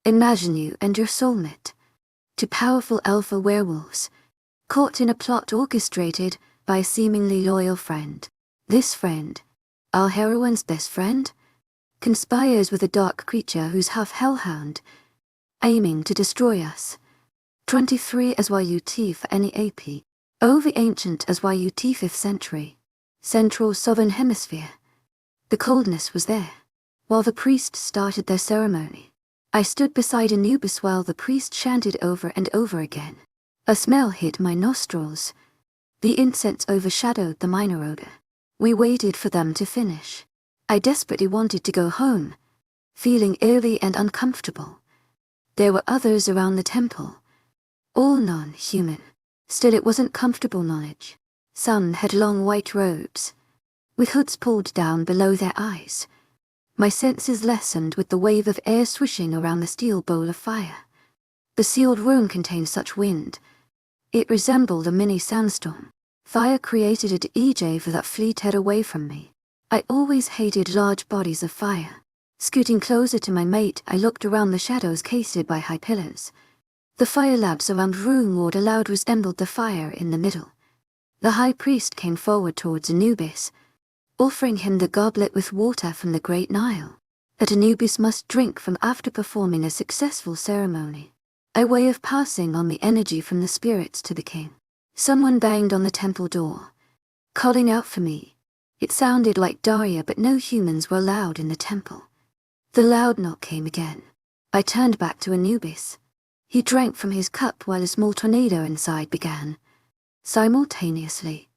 Imagine you and your soulmate, two powerful alpha werewolves, caught in a plot orchestrated by a seemingly loyal friend. This friend, our heroine's best friend, conspires with a dark creature who's half hellhound, aiming to destroy us. 23 as YUT for any AP. Over ancient as YUT 5th century. Central Southern Hemisphere. The coldness was there. While the priests started their ceremony, I stood beside Anubis while the priest chanted over and over again. A smell hit my nostrils. The incense overshadowed the minor odor. We waited for them to finish. I desperately wanted to go home, feeling eerie and uncomfortable. There were others around the temple, all non-human. Still, it wasn't comfortable knowledge. Some had long white robes, with hoods pulled down below their eyes. My senses lessened with the wave of air swishing around the steel bowl of fire. The sealed room contained such wind. It resembled a mini sandstorm. Fire created an EJ for that fleet head away from me. I always hated large bodies of fire. Scooting closer to my mate, I looked around the shadows cased by high pillars. The fire lamps around room ward aloud resembled the fire in the middle. The high priest came forward towards Anubis, offering him the goblet with water from the great Nile, that Anubis must drink from after performing a successful ceremony, a way of passing on the energy from the spirits to the king. Someone banged on the temple door, calling out for me. It sounded like Daria, but no humans were allowed in the temple. The loud knock came again. I turned back to Anubis. He drank from his cup while a small tornado inside began. Simultaneously,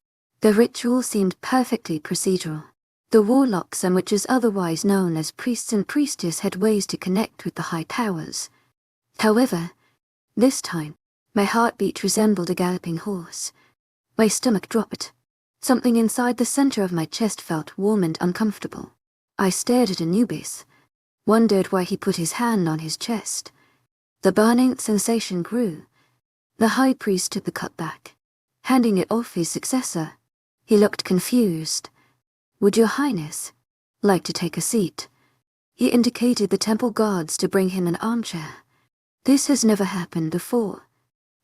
the ritual seemed perfectly procedural. The warlocks and witches, otherwise known as priests and priestess, had ways to connect with the high powers. However, this time, my heartbeat resembled a galloping horse. My stomach dropped. Something inside the center of my chest felt warm and uncomfortable. I stared at Anubis, wondered why he put his hand on his chest. The burning sensation grew. The high priest took the cup back, handing it off his successor. He looked confused. "Would your highness like to take a seat?" He indicated the temple guards to bring him an armchair. This has never happened before.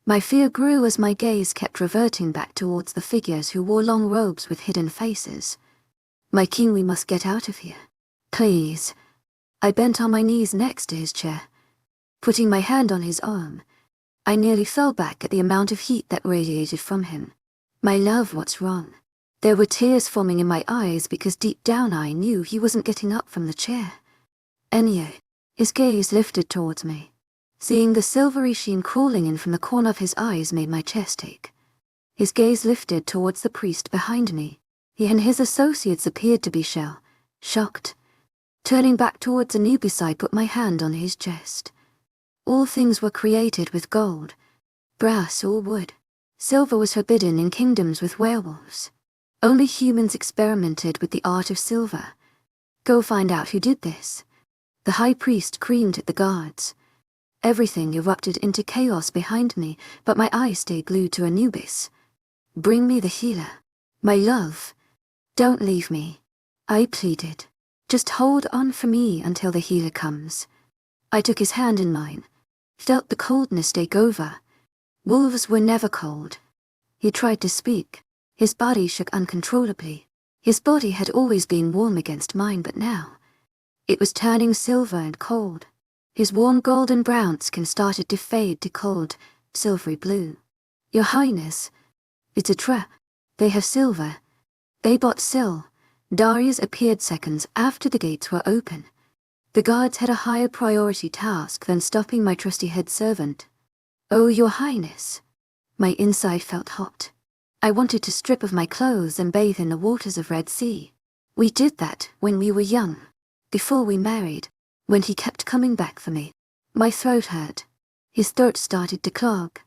My fear grew as my gaze kept reverting back towards the figures who wore long robes with hidden faces. "My king, we must get out of here. Please." I bent on my knees next to his chair, putting my hand on his arm. I nearly fell back at the amount of heat that radiated from him. "My love, what's wrong?" There were tears forming in my eyes because deep down I knew he wasn't getting up from the chair. Ennio, his gaze lifted towards me. Seeing the silvery sheen crawling in from the corner of his eyes made my chest ache. His gaze lifted towards the priest behind me. He and his associates appeared to be shocked. Turning back towards Anubis, I put my hand on his chest. All things were created with gold, brass or wood. Silver was forbidden in kingdoms with werewolves. Only humans experimented with the art of silver. Go find out who did this. The high priest screamed at the guards. Everything erupted into chaos behind me, but my eyes stayed glued to Anubis. "Bring me the healer. My love. Don't leave me," I pleaded. "Just hold on for me until the healer comes." I took his hand in mine, felt the coldness take over. Wolves were never cold. He tried to speak. His body shook uncontrollably. His body had always been warm against mine, but now it was turning silver and cold. His warm golden brown skin started to fade to cold, silvery blue. "Your Highness, it's a trap. They have silver. They bought Sil." Darius appeared seconds after the gates were open. The guards had a higher priority task than stopping my trusty head servant. "Oh, Your Highness." My inside felt hot. I wanted to strip of my clothes and bathe in the waters of Red Sea. We did that when we were young, before we married, when he kept coming back for me. My throat hurt. His throat started to clog.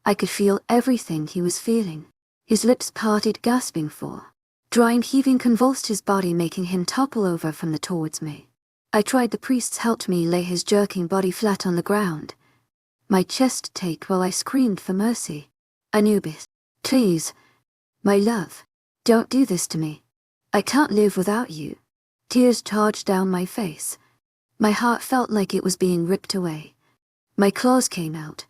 I could feel everything he was feeling. His lips parted, gasping for. Dry heaving convulsed his body, making him topple over from the towards me. I tried. The priests helped me lay his jerking body flat on the ground. My chest ached while I screamed for mercy. "Anubis, please. My love, don't do this to me. I can't live without you." Tears charged down my face. My heart felt like it was being ripped away. My claws came out,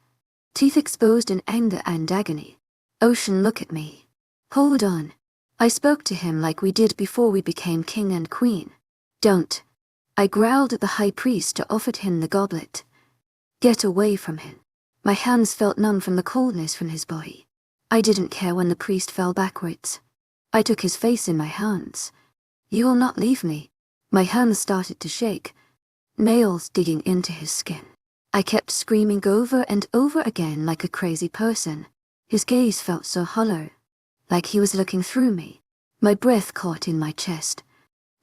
teeth exposed in anger and agony. Ocean, look at me. Hold on. I spoke to him like we did before we became king and queen. Don't. I growled at the high priest and offered him the goblet. Get away from him. My hands felt numb from the coldness from his body. I didn't care when the priest fell backwards. I took his face in my hands. You will not leave me. My hands started to shake, nails digging into his skin. I kept screaming over and over again like a crazy person. His gaze felt so hollow, like he was looking through me. My breath caught in my chest.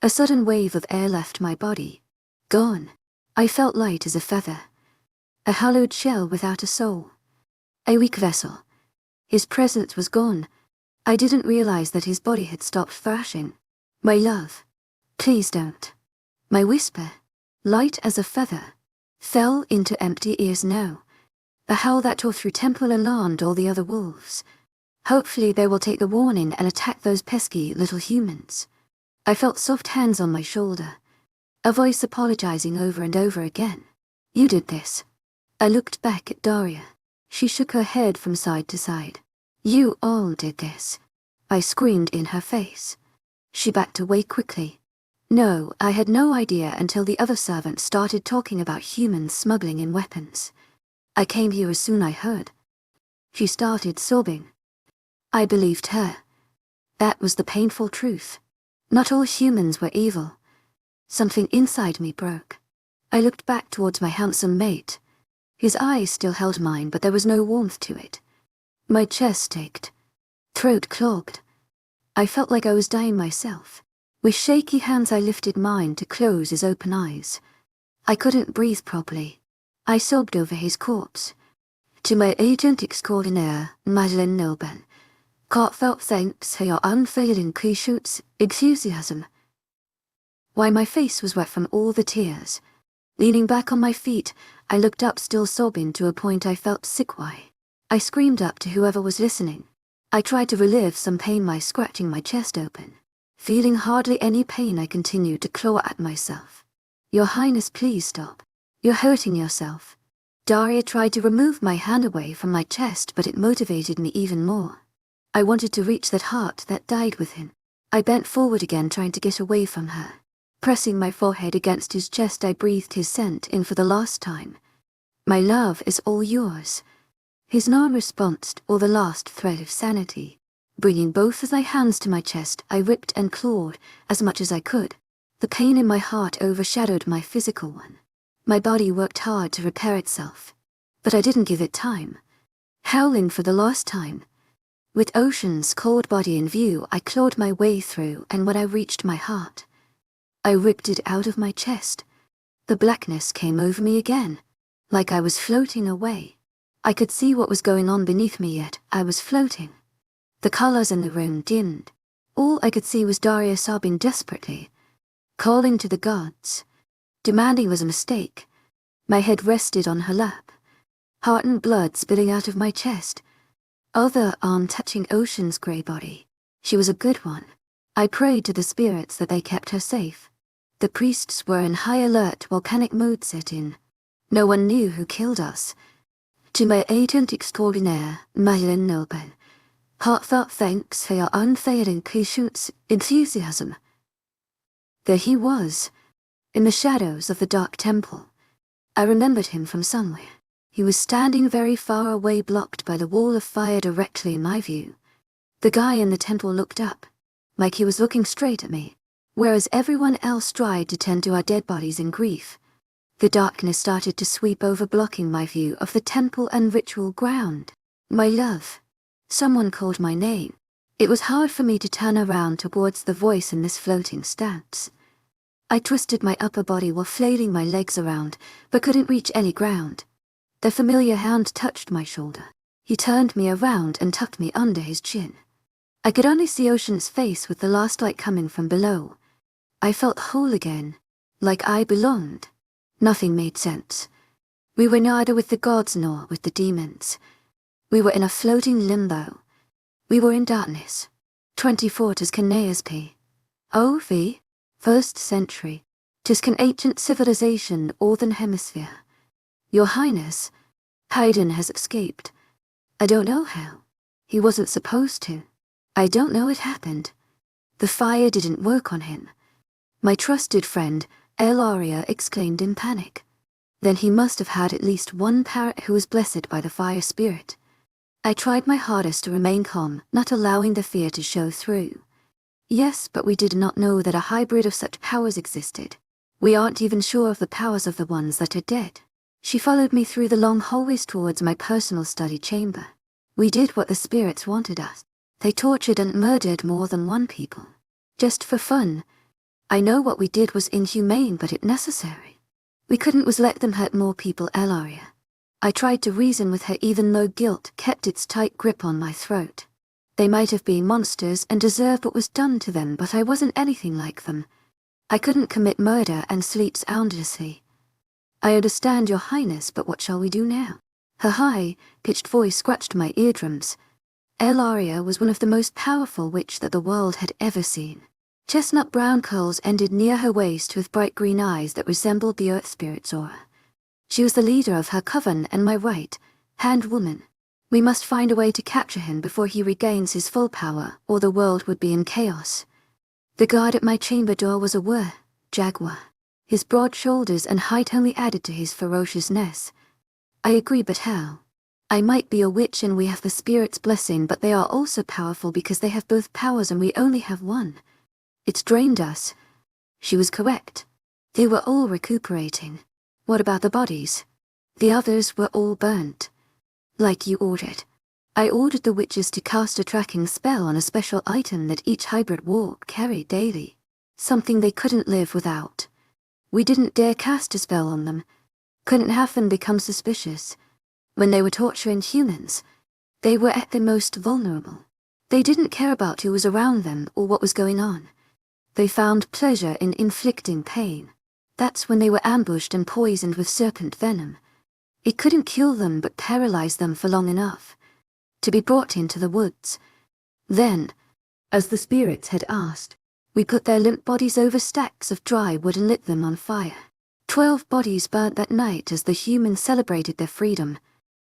A sudden wave of air left my body. Gone. I felt light as a feather. A hollowed shell without a soul. A weak vessel. His presence was gone. I didn't realize that his body had stopped thrashing. My love. Please don't. My whisper, light as a feather, fell into empty ears now. The howl that tore through temple alarmed all the other wolves. Hopefully they will take the warning and attack those pesky little humans. I felt soft hands on my shoulder. A voice apologizing over and over again. You did this. I looked back at Daria. She shook her head from side to side. You all did this. I screamed in her face. She backed away quickly. No, I had no idea until the other servants started talking about humans smuggling in weapons. I came here as soon as I heard. She started sobbing. I believed her. That was the painful truth. Not all humans were evil. Something inside me broke. I looked back towards my handsome mate. His eyes still held mine, but there was no warmth to it. My chest ached. Throat clogged. I felt like I was dying myself. With shaky hands I lifted mine to close his open eyes. I couldn't breathe properly. I sobbed over his corpse. To my agent extraordinaire, Madeleine Nobel. Heartfelt thanks for your unfailing patience, enthusiasm. Why, my face was wet from all the tears. Leaning back on my feet, I looked up still sobbing to a point I felt sick. Why? I screamed up to whoever was listening. I tried to relieve some pain by scratching my chest open. Feeling hardly any pain, I continued to claw at myself. Your Highness, please stop. You're hurting yourself. Daria tried to remove my hand away from my chest, but it motivated me even more. I wanted to reach that heart that died with him. I bent forward again, trying to get away from her. Pressing my forehead against his chest, I breathed his scent in for the last time. My love is all yours. His non-response, or the last thread of sanity. Bringing both of my hands to my chest, I ripped and clawed as much as I could. The pain in my heart overshadowed my physical one. My body worked hard to repair itself. But I didn't give it time. Howling for the last time. With Ocean's cold body in view, I clawed my way through, and when I reached my heart, I ripped it out of my chest. The blackness came over me again, like I was floating away. I could see what was going on beneath me, yet I was floating. The colors in the room dimmed. All I could see was Daria sobbing desperately, calling to the gods. Demanding was a mistake. My head rested on her lap, heart and blood spilling out of my chest. Other arm touching Ocean's grey body. She was a good one. I prayed to the spirits that they kept her safe. The priests were in high alert, volcanic mode set in. No one knew who killed us. To my agent extraordinaire, Madeleine Nobel. Heartfelt thanks for your unfailing patience, enthusiasm. There he was, in the shadows of the dark temple. I remembered him from somewhere. He was standing very far away, blocked by the wall of fire directly in my view. The guy in the temple looked up, like he was looking straight at me, whereas everyone else tried to tend to our dead bodies in grief. The darkness started to sweep over, blocking my view of the temple and ritual ground. My love. Someone called my name. It was hard for me to turn around towards the voice in this floating stance. I twisted my upper body while flailing my legs around, but couldn't reach any ground. The familiar hand touched my shoulder. He turned me around and tucked me under his chin. I could only see Ocean's face with the last light coming from below. I felt whole again, like I belonged. Nothing made sense. We were neither with the gods nor with the demons. We were in a floating limbo. We were in darkness. 24 to P. OV, 1st century. 'Tis an ancient civilization, Northern Hemisphere. Your Highness, Haydn has escaped. I don't know how. He wasn't supposed to. I don't know it happened. The fire didn't work on him. My trusted friend, Elaria, exclaimed in panic. Then he must have had at least one parrot who was blessed by the fire spirit. I tried my hardest to remain calm, not allowing the fear to show through. Yes, but we did not know that a hybrid of such powers existed. We aren't even sure of the powers of the ones that are dead. She followed me through the long hallways towards my personal study chamber. We did what the spirits wanted us. They tortured and murdered more than one people. Just for fun. I know what we did was inhumane, but it necessary. We couldn't was let them hurt more people, Elaria. I tried to reason with her even though guilt kept its tight grip on my throat. They might have been monsters and deserved what was done to them, but I wasn't anything like them. I couldn't commit murder and sleep soundlessly. I understand, Your Highness, but what shall we do now? Her high-pitched voice scratched my eardrums. Elaria was one of the most powerful witch that the world had ever seen. Chestnut brown curls ended near her waist with bright green eyes that resembled the earth spirit's aura. She was the leader of her coven and my right-hand woman. We must find a way to capture him before he regains his full power, or the world would be in chaos. The guard at my chamber door was a jaguar. His broad shoulders and height only added to his ferociousness. I agree, but how? I might be a witch and we have the spirit's blessing, but they are also powerful because they have both powers and we only have one. It's drained us. She was correct. They were all recuperating. What about the bodies? The others were all burnt. Like you ordered. I ordered the witches to cast a tracking spell on a special item that each hybrid warp carried daily. Something they couldn't live without. We didn't dare cast a spell on them. Couldn't have them become suspicious. When they were torturing humans, they were at their most vulnerable. They didn't care about who was around them or what was going on. They found pleasure in inflicting pain. That's when they were ambushed and poisoned with serpent venom. It couldn't kill them but paralyze them for long enough to be brought into the woods. Then, as the spirits had asked, we put their limp bodies over stacks of dry wood and lit them on fire. 12 bodies burnt that night as the humans celebrated their freedom.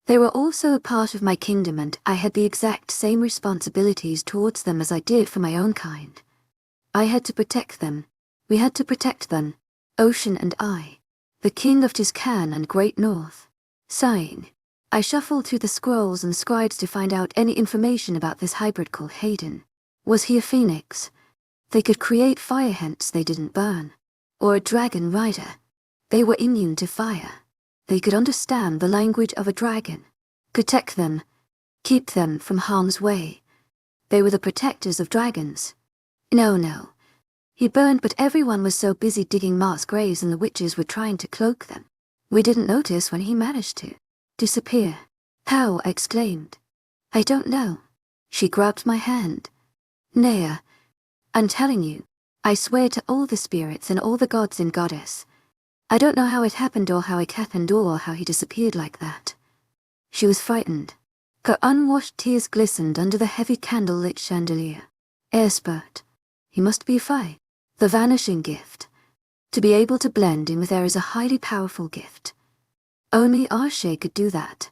They were also a part of my kingdom and I had the exact same responsibilities towards them as I did for my own kind. I had to protect them. We had to protect them. Ocean and I. The king of Tiscan and Great North. Sighing, I shuffled through the scrolls and scribes to find out any information about this hybrid called Haydn. Was he a phoenix? They could create fire, hence they didn't burn. Or a dragon rider. They were immune to fire. They could understand the language of a dragon. Protect them. Keep them from harm's way. They were the protectors of dragons. No. He burned, but everyone was so busy digging mass graves and the witches were trying to cloak them. We didn't notice when he managed to disappear. How? I exclaimed. I don't know. She grabbed my hand. Nea, I'm telling you, I swear to all the spirits and all the gods and goddess. I don't know how it happened or how it happened or how he disappeared like that. She was frightened. Her unwashed tears glistened under the heavy candle-lit chandelier. Airspurt. He must be Fae. The vanishing gift. To be able to blend in with air is a highly powerful gift. Only Arshay could do that.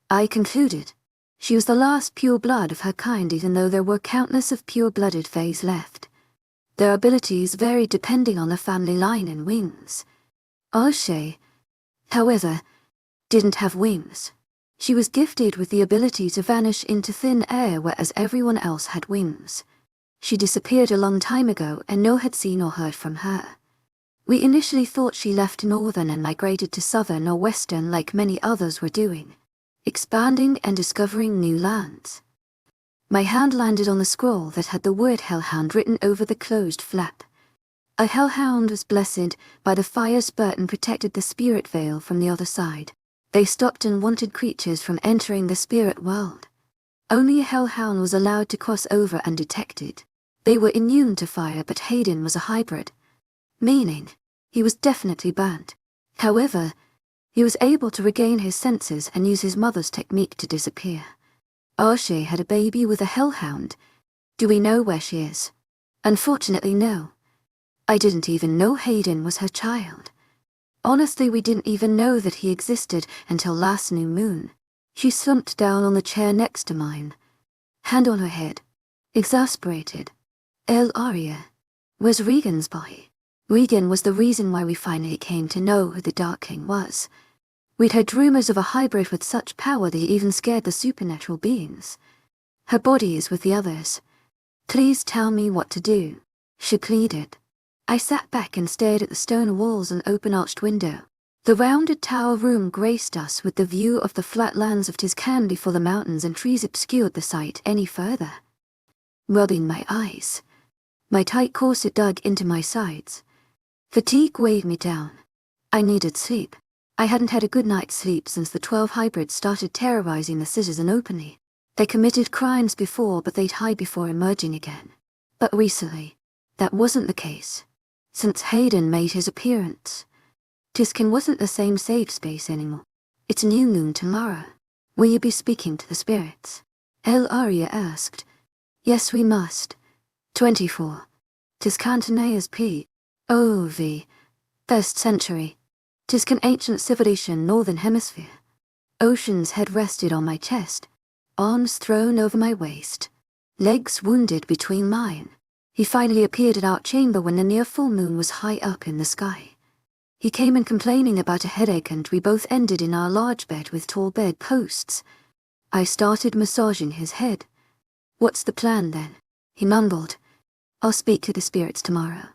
I concluded. She was the last pure blood of her kind, even though there were countless of pure-blooded Faes left. Their abilities varied depending on the family line and wings. Arshay, however, didn't have wings. She was gifted with the ability to vanish into thin air, whereas everyone else had wings. She disappeared a long time ago and no one had seen or heard from her. We initially thought she left northern and migrated to southern or western like many others were doing, expanding and discovering new lands. My hand landed on the scroll that had the word Hellhound written over the closed flap. A hellhound was blessed by the fire spirit and protected the spirit veil from the other side. They stopped unwanted creatures from entering the spirit world. Only a hellhound was allowed to cross over undetected. They were immune to fire, but Haydn was a hybrid, meaning he was definitely burnt. However, he was able to regain his senses and use his mother's technique to disappear. Arshay had a baby with a hellhound. Do we know where she is? Unfortunately, no. I didn't even know Hayden was her child. Honestly, we didn't even know that he existed until last new moon. She slumped down on the chair next to mine, hand on her head, exasperated. Aria, where's Regan's body? Regan was the reason why we finally came to know who the Dark King was. We'd heard rumors of a hybrid with such power that it even scared the supernatural beings. Her body is with the others. Please tell me what to do, she pleaded. I sat back and stared at the stone walls and open-arched window. The rounded tower room graced us with the view of the flat lands of Tiscan before the mountains and trees obscured the sight any further. Rubbing my eyes, my tight corset dug into my sides. Fatigue weighed me down. I needed sleep. I hadn't had a good night's sleep since the 12 hybrids started terrorizing the citizen openly. They committed crimes before, but they'd hide before emerging again. But recently, that wasn't the case. Since Hayden made his appearance, Tiscan wasn't the same safe space anymore. It's new moon tomorrow. Will you be speaking to the spirits? Aria asked. Yes, we must. 24. Tiscantanea's P.O.V. 1st century. Tiscan ancient civilization, northern hemisphere. Ocean's head rested on my chest, arms thrown over my waist, legs wounded between mine. He finally appeared at our chamber when the near full moon was high up in the sky. He came in complaining about a headache and we both ended in our large bed with tall bed posts. I started massaging his head. What's the plan then? He mumbled. I'll speak to the spirits tomorrow.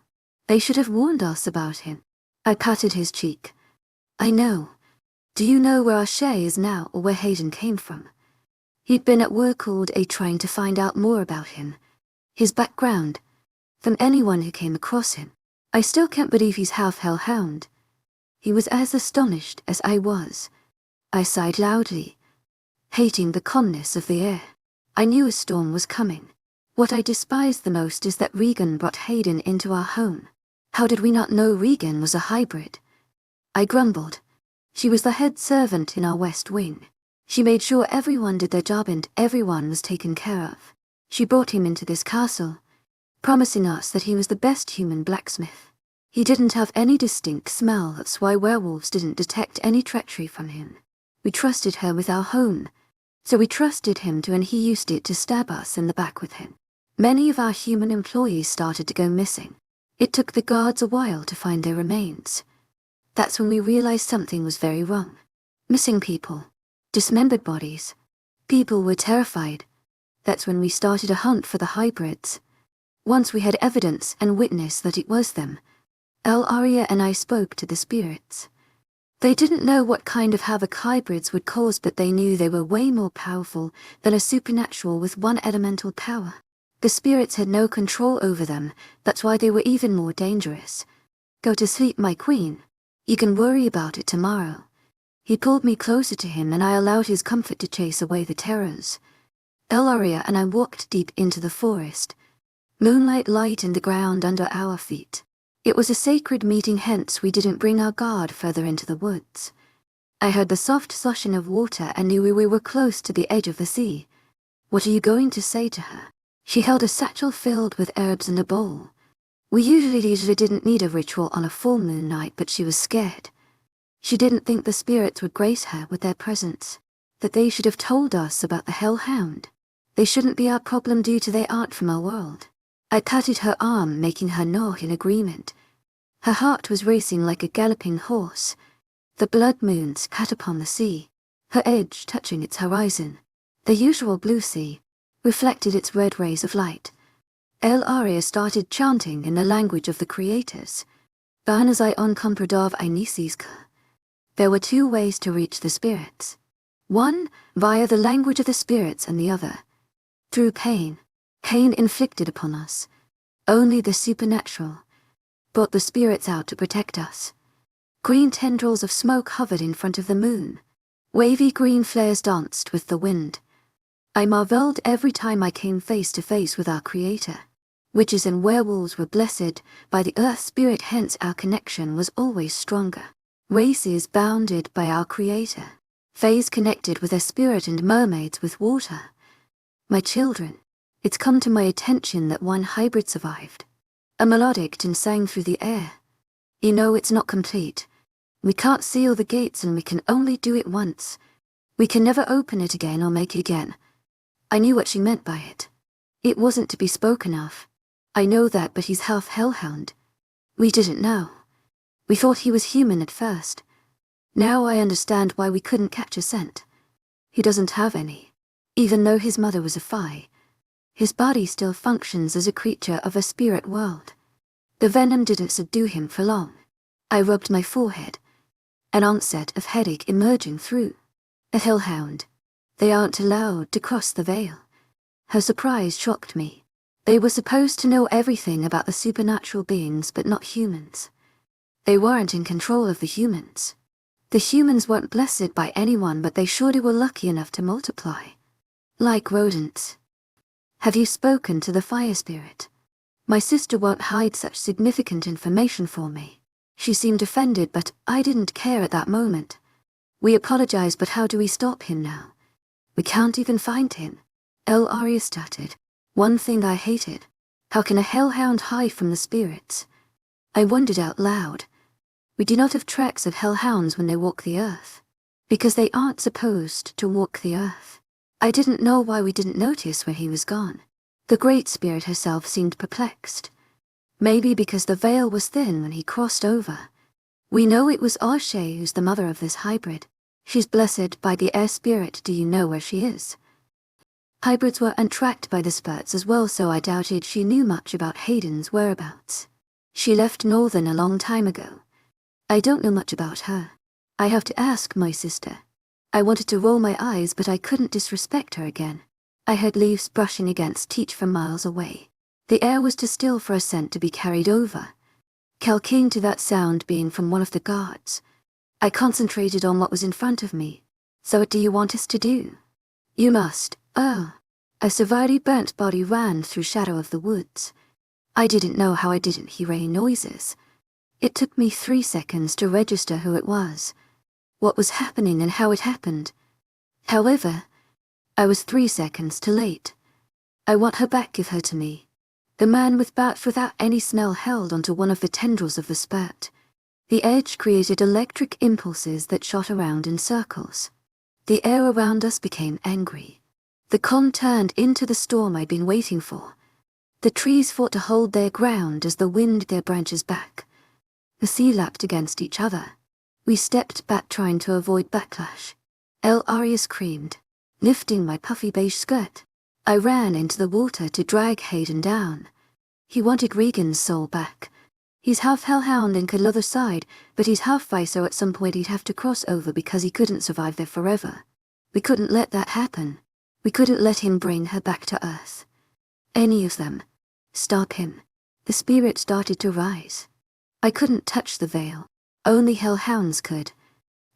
They should have warned us about him. I patted his cheek. I know. Do you know where Ashay is now or where Hayden came from? He'd been at world.丨trying to find out more about him, his background, from anyone who came across him. I still can't believe he's half hellhound. He was as astonished as I was. I sighed loudly, hating the calmness of the air. I knew a storm was coming. What I despised the most is that Regan brought Hayden into our home. How did we not know Regan was a hybrid? I grumbled. She was the head servant in our West Wing. She made sure everyone did their job and everyone was taken care of. She brought him into this castle, promising us that he was the best human blacksmith. He didn't have any distinct smell, that's why werewolves didn't detect any treachery from him. We trusted her with our home, so we trusted him too, and he used it to stab us in the back with him. Many of our human employees started to go missing. It took the guards a while to find their remains. That's when we realized something was very wrong. Missing people, dismembered bodies. People were terrified. That's when we started a hunt for the hybrids. Once we had evidence and witness that it was them, Aria and I spoke to the spirits. They didn't know what kind of havoc hybrids would cause, but they knew they were way more powerful than a supernatural with one elemental power. The spirits had no control over them, that's why they were even more dangerous. Go to sleep, my queen. You can worry about it tomorrow. He pulled me closer to him and I allowed his comfort to chase away the terrors. Aria and I walked deep into the forest. Moonlight lightened the ground under our feet. It was a sacred meeting, hence we didn't bring our guard further into the woods. I heard the soft sloshing of water and knew we were close to the edge of the sea. What are you going to say to her? She held a satchel filled with herbs and a bowl. We usually didn't need a ritual on a full moon night, but she was scared. She didn't think the spirits would grace her with their presence, that they should have told us about the hellhound. They shouldn't be our problem due to they aren't from our world. I patted her arm, making her nod in agreement. Her heart was racing like a galloping horse. The blood moon spat upon the sea, her edge touching its horizon. The usual blue sea reflected its red rays of light. Aria started chanting in the language of the creators. Banazai on Compradov Inisiska. There were two ways to reach the spirits. One, via the language of the spirits, and the other, through pain. Pain inflicted upon us. Only the supernatural brought the spirits out to protect us. Green tendrils of smoke hovered in front of the moon. Wavy green flares danced with the wind. I marveled every time I came face to face with our Creator. Witches and werewolves were blessed by the earth spirit, hence our connection was always stronger. Races bounded by our Creator. Fays connected with their spirit and mermaids with water. My children, it's come to my attention that one hybrid survived. A melodic tune sang through the air. You know it's not complete. We can't seal the gates and we can only do it once. We can never open it again or make it again. I knew what she meant by it. It wasn't to be spoken of. I know that, but he's half hellhound. We didn't know. We thought he was human at first. Now I understand why we couldn't catch a scent. He doesn't have any. Even though his mother was a fae, his body still functions as a creature of a spirit world. The venom didn't subdue him for long. I rubbed my forehead. An onset of headache emerging through. A hellhound. They aren't allowed to cross the veil. Her surprise shocked me. They were supposed to know everything about the supernatural beings, but not humans. They weren't in control of the humans. The humans weren't blessed by anyone, but they surely were lucky enough to multiply. Like rodents. Have you spoken to the fire spirit? My sister won't hide such significant information for me. She seemed offended, but I didn't care at that moment. We apologize, but how do we stop him now? We can't even find him. Aria stuttered. One thing I hated. How can a hellhound hide from the spirits? I wondered out loud. We do not have tracks of hellhounds when they walk the earth. Because they aren't supposed to walk the earth. I didn't know why we didn't notice when he was gone. The Great Spirit herself seemed perplexed. Maybe because the veil was thin when he crossed over. We know it was Arshay who's the mother of this hybrid. She's blessed by the air spirit. Do you know where she is? Hybrids were untracked by the spirits as well, so I doubted she knew much about Hayden's whereabouts. She left Northern a long time ago. I don't know much about her. I have to ask my sister. I wanted to roll my eyes, but I couldn't disrespect her again. I heard leaves brushing against Teach from miles away. The air was too still for a scent to be carried over. Cal came to that sound being from one of the guards. I concentrated on what was in front of me. So what do you want us to do? You must. Oh. A severely burnt body ran through shadow of the woods. I didn't know how I didn't hear any noises. It took me 3 seconds to register who it was, what was happening and how it happened. However, I was 3 seconds too late. I want her back, give her to me. The man with bat without any smell held onto one of the tendrils of the spurt. The edge created electric impulses that shot around in circles. The air around us became angry. The calm turned into the storm I'd been waiting for. The trees fought to hold their ground as the wind their branches back. The sea lapped against each other. We stepped back trying to avoid backlash. Aria screamed, lifting my puffy beige skirt. I ran into the water to drag Hayden down. He wanted Regan's soul back. He's half hellhound and could love the side, but he's half fae, so at some point he'd have to cross over because he couldn't survive there forever. We couldn't let that happen. We couldn't let him bring her back to Earth. Any of them. Stop him. The spirit started to rise. I couldn't touch the veil. Only hellhounds could.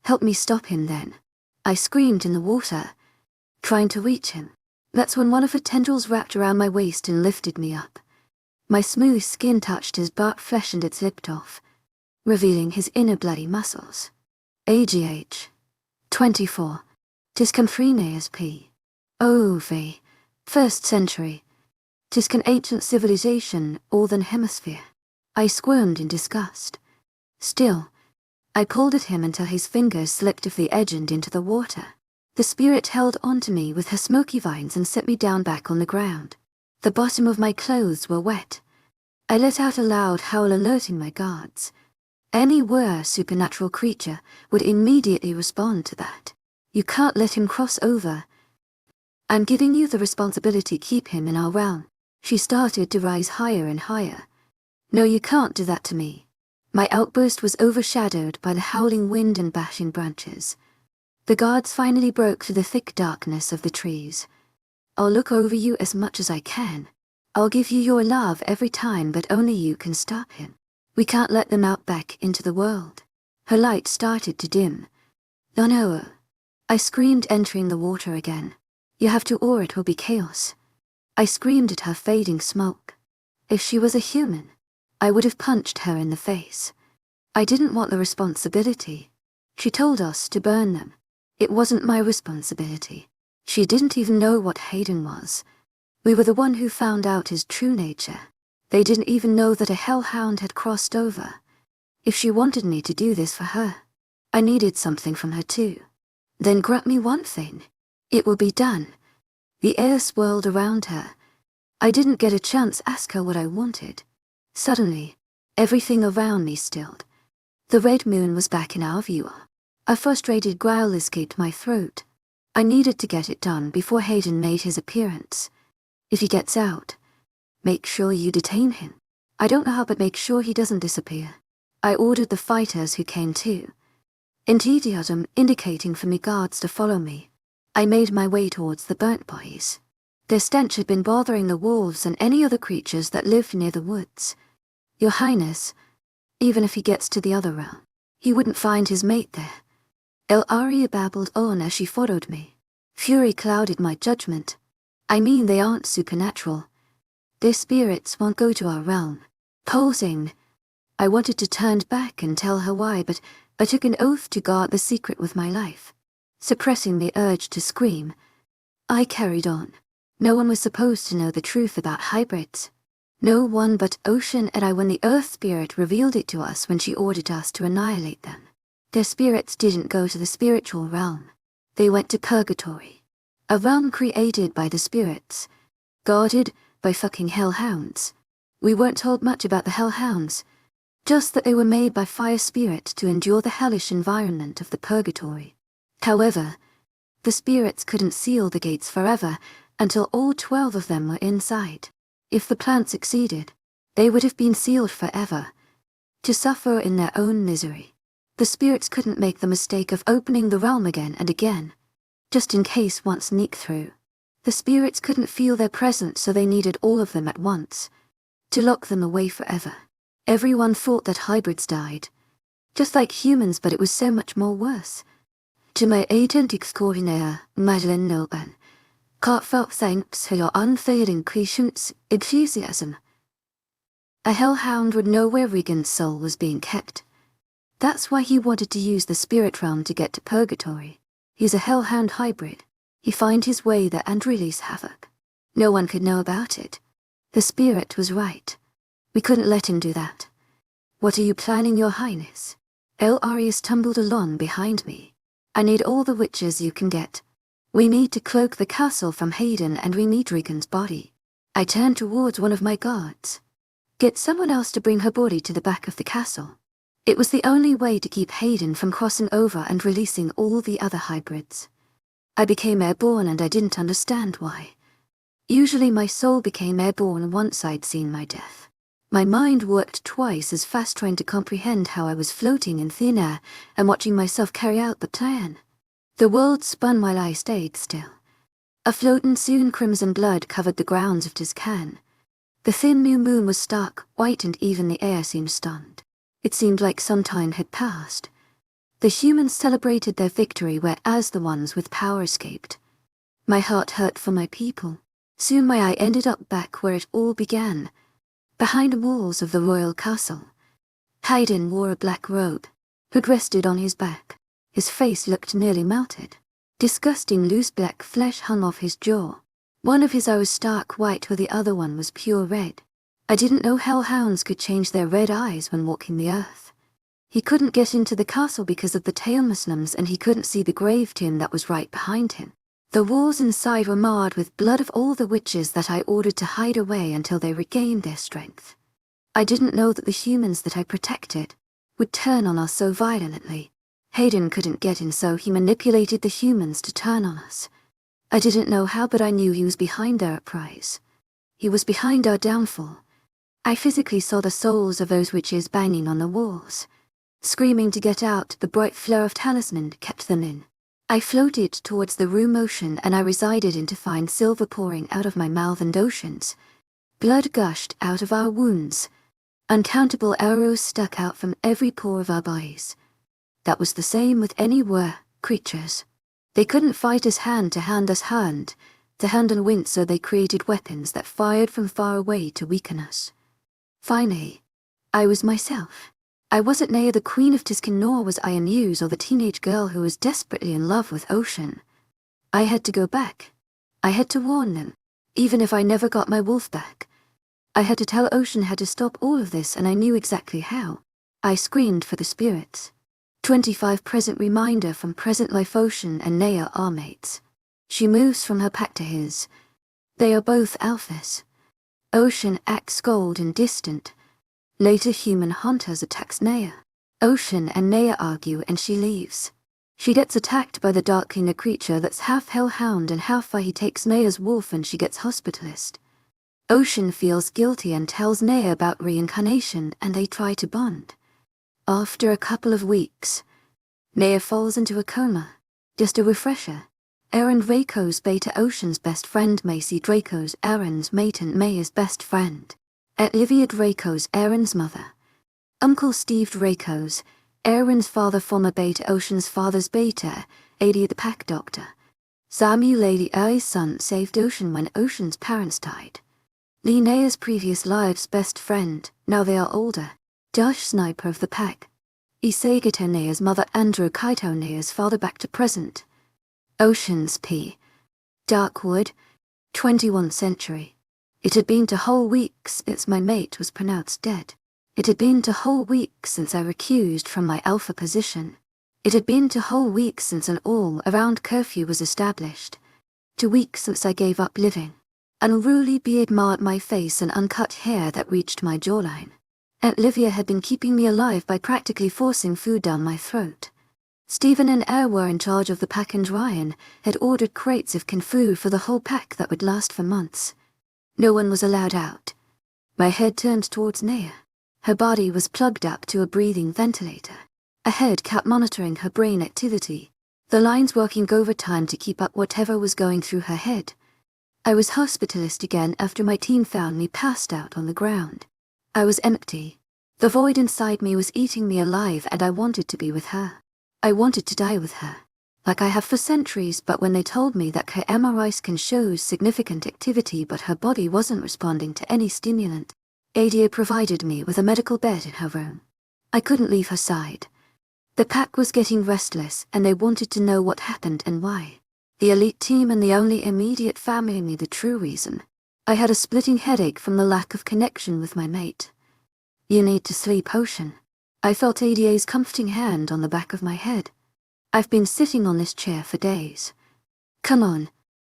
Help me stop him then. I screamed in the water, trying to reach him. That's when one of her tendrils wrapped around my waist and lifted me up. My smooth skin touched his bark flesh and it slipped off, revealing his inner bloody muscles. Age 24. Tiscamfrine SP. Oh, V. 1st century. Tiscan ancient civilization, Northern Hemisphere. I squirmed in disgust. Still, I pulled at him until his fingers slipped off the edge and into the water. The spirit held onto me with her smoky vines and set me down back on the ground. The bottom of my clothes were wet. I let out a loud howl, alerting my guards. Any supernatural creature would immediately respond to that. You can't let him cross over. I'm giving you the responsibility, keep him in our realm. She started to rise higher and higher. No, you can't do that to me. My outburst was overshadowed by the howling wind and bashing branches. The guards finally broke through the thick darkness of the trees. I'll look over you as much as I can. I'll give you your love every time, but only you can stop him. We can't let them out back into the world. Her light started to dim. No. I screamed, entering the water again. You have to, or it will be chaos. I screamed at her fading smoke. If she was a human, I would have punched her in the face. I didn't want the responsibility. She told us to burn them. It wasn't my responsibility. She didn't even know what Hayden was. We were the one who found out his true nature. They didn't even know that a hellhound had crossed over. If she wanted me to do this for her, I needed something from her too. Then grant me one thing. It will be done. The air swirled around her. I didn't get a chance to ask her what I wanted. Suddenly, everything around me stilled. The red moon was back in our view. A frustrated growl escaped my throat. I needed to get it done before Hayden made his appearance. If he gets out, make sure you detain him. I don't know how, but make sure he doesn't disappear. I ordered the fighters who came too, indicating for me guards to follow me. I made my way towards the burnt bodies. Their stench had been bothering the wolves and any other creatures that lived near the woods. Your Highness, even if he gets to the other realm, he wouldn't find his mate there. Aria babbled on as she followed me. Fury clouded my judgment. I mean, they aren't supernatural. Their spirits won't go to our realm. Pulsing. I wanted to turn back and tell her why, but I took an oath to guard the secret with my life. Suppressing the urge to scream, I carried on. No one was supposed to know the truth about hybrids. No one but Ocean and I, when the Earth Spirit revealed it to us when she ordered us to annihilate them. Their spirits didn't go to the spiritual realm. They went to purgatory. A realm created by the spirits. Guarded by fucking hellhounds. We weren't told much about the hellhounds. Just that they were made by fire spirit to endure the hellish environment of the purgatory. However, the spirits couldn't seal the gates forever until all 12 of them were inside. If the plan succeeded, they would have been sealed forever, to suffer in their own misery. The spirits couldn't make the mistake of opening the realm again and again, just in case one sneaked through. The spirits couldn't feel their presence, so they needed all of them at once, to lock them away forever. Everyone thought that hybrids died, just like humans, but it was so much more worse. To my authentic coordinator, Madeline Noban, heartfelt thanks for your unfailing patience, enthusiasm. A hellhound would know where Regan's soul was being kept. That's why he wanted to use the spirit realm to get to purgatory. He's a hellhound hybrid. He find his way there and release havoc. No one could know about it. The spirit was right. We couldn't let him do that. What are you planning, Your Highness? Arius tumbled along behind me. I need all the witches you can get. We need to cloak the castle from Hayden and we need Regan's body. I turned towards one of my guards. Get someone else to bring her body to the back of the castle. It was the only way to keep Hayden from crossing over and releasing all the other hybrids. I became airborne and I didn't understand why. Usually my soul became airborne once I'd seen my death. My mind worked twice as fast trying to comprehend how I was floating in thin air and watching myself carry out the plan. The world spun while I stayed still. A floating soon crimson blood covered the grounds of Tiscan. The thin new moon was stark, white, and even the air seemed stunned. It seemed like some time had passed. The humans celebrated their victory whereas the ones with power escaped. My heart hurt for my people. Soon my eye ended up back where it all began, behind the walls of the royal castle. Hayden wore a black robe, hood rested on his back. His face looked nearly melted. Disgusting loose black flesh hung off his jaw. One of his eyes was stark white while the other one was pure red. I didn't know hellhounds could change their red eyes when walking the earth. He couldn't get into the castle because of the tail Muslims, and he couldn't see the grave tomb that was right behind him. The walls inside were marred with blood of all the witches that I ordered to hide away until they regained their strength. I didn't know that the humans that I protected would turn on us so violently. Hayden couldn't get in, so he manipulated the humans to turn on us. I didn't know how, but I knew he was behind their uprise. He was behind our downfall. I physically saw the souls of those witches banging on the walls. Screaming to get out, the bright flare of talisman kept them in. I floated towards the room ocean and I resided in to find silver pouring out of my mouth and oceans. Blood gushed out of our wounds. Uncountable arrows stuck out from every pore of our bodies. That was the same with any creatures. They couldn't fight us hand to hand and wind, so they created weapons that fired from far away to weaken us. Finally, I was myself. I wasn't near the Queen of Tiscan, nor was I a muse or the teenage girl who was desperately in love with Ocean. I had to go back. I had to warn them, even if I never got my wolf back. I had to tell Ocean how to stop all of this, and I knew exactly how. I screamed for the spirits. 25 present reminder from present life. Ocean and Naya are mates. She moves from her pack to his. They are both alphas. Ocean acts cold and distant. Later human hunters attacks Naya. Ocean and Naya argue and she leaves. She gets attacked by the dark inner creature that's half hellhound and half fire. He takes Naya's wolf and she gets hospitalized. Ocean feels guilty and tells Naya about reincarnation and they try to bond. After a couple of weeks, Naya falls into a coma. Just a refresher. Aaron Draco's beta. Ocean's best friend. Macy Draco's Aaron's mate and Naya's best friend. Olivia Draco's Aaron's mother. Uncle Steve Draco's Aaron's father. Former beta. Ocean's father's beta. Adi the pack doctor. Samuel Lady I's son saved Ocean when Ocean's parents died. Lee Naya's previous lives best friend. Now they are older. Josh Sniper of the pack. Isagata Naya's mother. Andrew Kaito Naya's father. Back to present. Ocean's P. Darkwood, 21st century. It had been a whole week since my mate was pronounced dead. It had been a whole week since I recused from my alpha position. It had been a whole week since an all-around curfew was established. 2 weeks since I gave up living. Unruly beard marred my face and uncut hair that reached my jawline. Aunt Livia had been keeping me alive by practically forcing food down my throat. Stephen and Er were in charge of the pack and Ryan had ordered crates of canned food for the whole pack that would last for months. No one was allowed out. My head turned towards Naya. Her body was plugged up to a breathing ventilator. A head kept monitoring her brain activity, the lines working overtime to keep up whatever was going through her head. I was hospitalized again after my team found me passed out on the ground. I was empty. The void inside me was eating me alive and I wanted to be with her. I wanted to die with her, like I have for centuries. But when they told me that her MRI scan shows significant activity but her body wasn't responding to any stimulant, Adia provided me with a medical bed in her room. I couldn't leave her side. The pack was getting restless and they wanted to know what happened and why. The elite team and the only immediate family knew the true reason. I had a splitting headache from the lack of connection with my mate. You need to sleep, Ocean. I felt Adia's comforting hand on the back of my head. I've been sitting on this chair for days. Come on.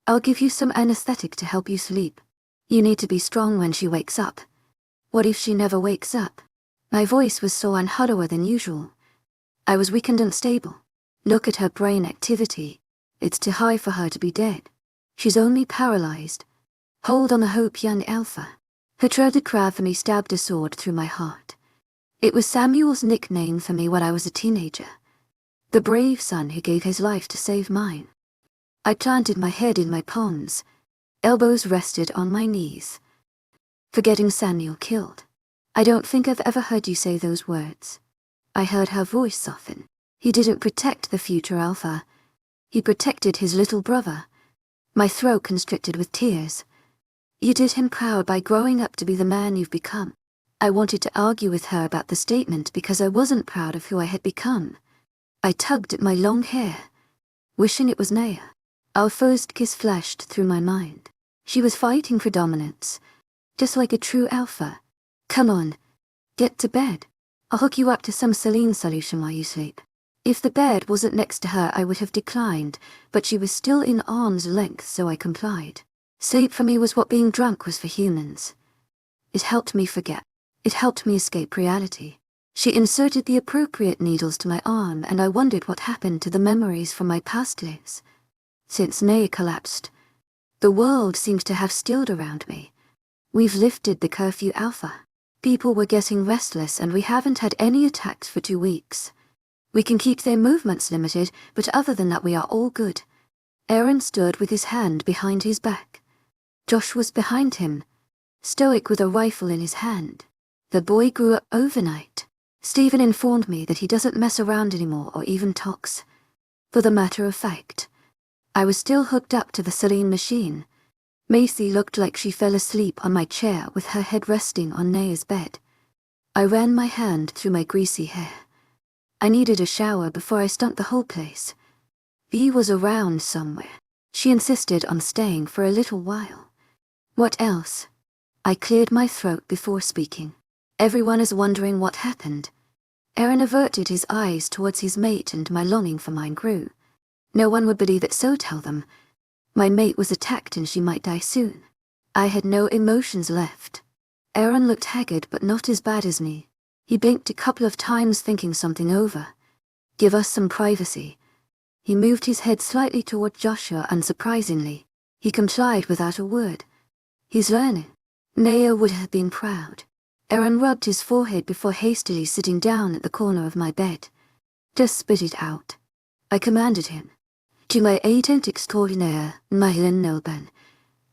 I'll give you some anesthetic to help you sleep. You need to be strong when she wakes up. What if she never wakes up? My voice was so unhollower than usual. I was weak and unstable. Look at her brain activity. It's too high for her to be dead. She's only paralyzed. Hold on the hope, young Alpha. Her treaded crab for me stabbed a sword through my heart. It was Samuel's nickname for me when I was a teenager. The brave son who gave his life to save mine. I planted my head in my palms. Elbows rested on my knees. Forgetting Samuel killed. I don't think I've ever heard you say those words. I heard her voice soften. He didn't protect the future Alpha. He protected his little brother. My throat constricted with tears. You did him proud by growing up to be the man you've become. I wanted to argue with her about the statement because I wasn't proud of who I had become. I tugged at my long hair, wishing it was Naya. Our first kiss flashed through my mind. She was fighting for dominance, just like a true Alpha. Come on, get to bed. I'll hook you up to some saline solution while you sleep. If the bed wasn't next to her I would have declined, but she was still in arm's length so I complied. Sleep for me was what being drunk was for humans. It helped me forget. It helped me escape reality. She inserted the appropriate needles to my arm and I wondered what happened to the memories from my past lives. Since Naya collapsed, the world seemed to have stilled around me. We've lifted the curfew Alpha. People were getting restless and we haven't had any attacks for 2 weeks. We can keep their movements limited, but other than that we are all good. Aaron stood with his hand behind his back. Josh was behind him, stoic with a rifle in his hand. The boy grew up overnight. Stephen informed me that he doesn't mess around anymore or even talks. For the matter of fact, I was still hooked up to the saline machine. Macy looked like she fell asleep on my chair with her head resting on Naya's bed. I ran my hand through my greasy hair. I needed a shower before I stunk the whole place. V was around somewhere. She insisted on staying for a little while. What else? I cleared my throat before speaking. Everyone is wondering what happened. Aaron averted his eyes towards his mate and my longing for mine grew. No one would believe it, so tell them. My mate was attacked and she might die soon. I had no emotions left. Aaron looked haggard but not as bad as me. He blinked a couple of times thinking something over. Give us some privacy. He moved his head slightly toward Joshua and surprisingly, he complied without a word. He's learning. Naya would have been proud. Aaron rubbed his forehead before hastily sitting down at the corner of my bed. Just spit it out. I commanded him. To my agent extraordinaire, Mahlin Nilban.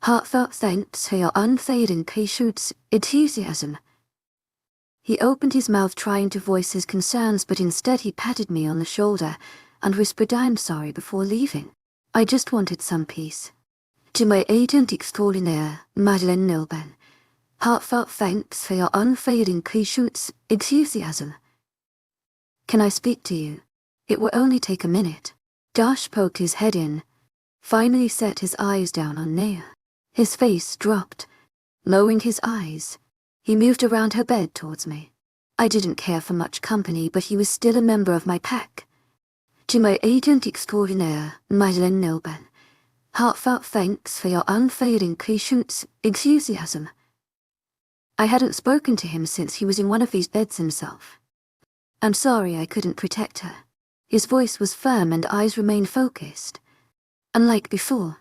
Heartfelt thanks for your unfading patience, enthusiasm. He opened his mouth trying to voice his concerns, but instead he patted me on the shoulder and whispered I'm sorry before leaving. I just wanted some peace. To my agent extraordinaire, Madeline Nilban. Heartfelt thanks for your unfading patience, enthusiasm. Can I speak to you? It will only take a minute. Josh poked his head in, finally set his eyes down on Naya. His face dropped. Lowering his eyes, he moved around her bed towards me. I didn't care for much company, but he was still a member of my pack. To my agent extraordinaire, Madeline Nilban. Heartfelt thanks for your unfading patience, enthusiasm. I hadn't spoken to him since he was in one of these beds himself. I'm sorry I couldn't protect her. His voice was firm and eyes remained focused. Unlike before,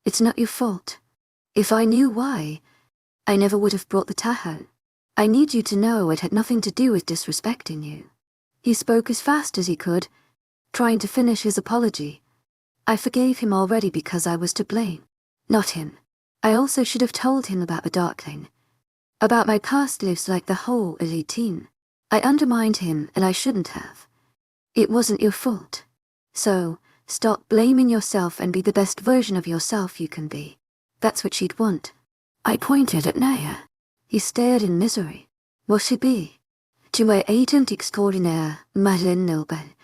it's not your fault. If I knew why, I never would have brought the Tahoe. I need you to know it had nothing to do with disrespecting you. He spoke as fast as he could, trying to finish his apology. I forgave him already because I was to blame, not him. I also should have told him about the Darkling, about my past lives like the whole elite team. I undermined him and I shouldn't have. It wasn't your fault. So, stop blaming yourself and be the best version of yourself you can be. That's what she'd want. I pointed at Naya. He stared in misery. Will she be? To my agent extraordinaire, Madeline Nilban.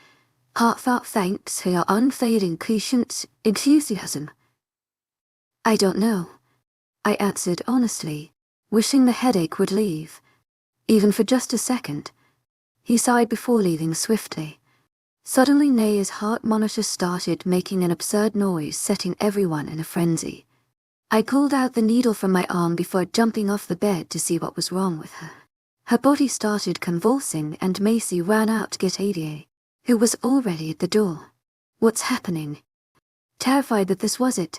Heartfelt thanks for your unfading patience, enthusiasm. I don't know. I answered honestly, wishing the headache would leave. Even for just a second. He sighed before leaving swiftly. Suddenly Naya's heart monitor started making an absurd noise, setting everyone in a frenzy. I pulled out the needle from my arm before jumping off the bed to see what was wrong with her. Her body started convulsing and Macy ran out to get Ada, who was already at the door. What's happening? Terrified that this was it.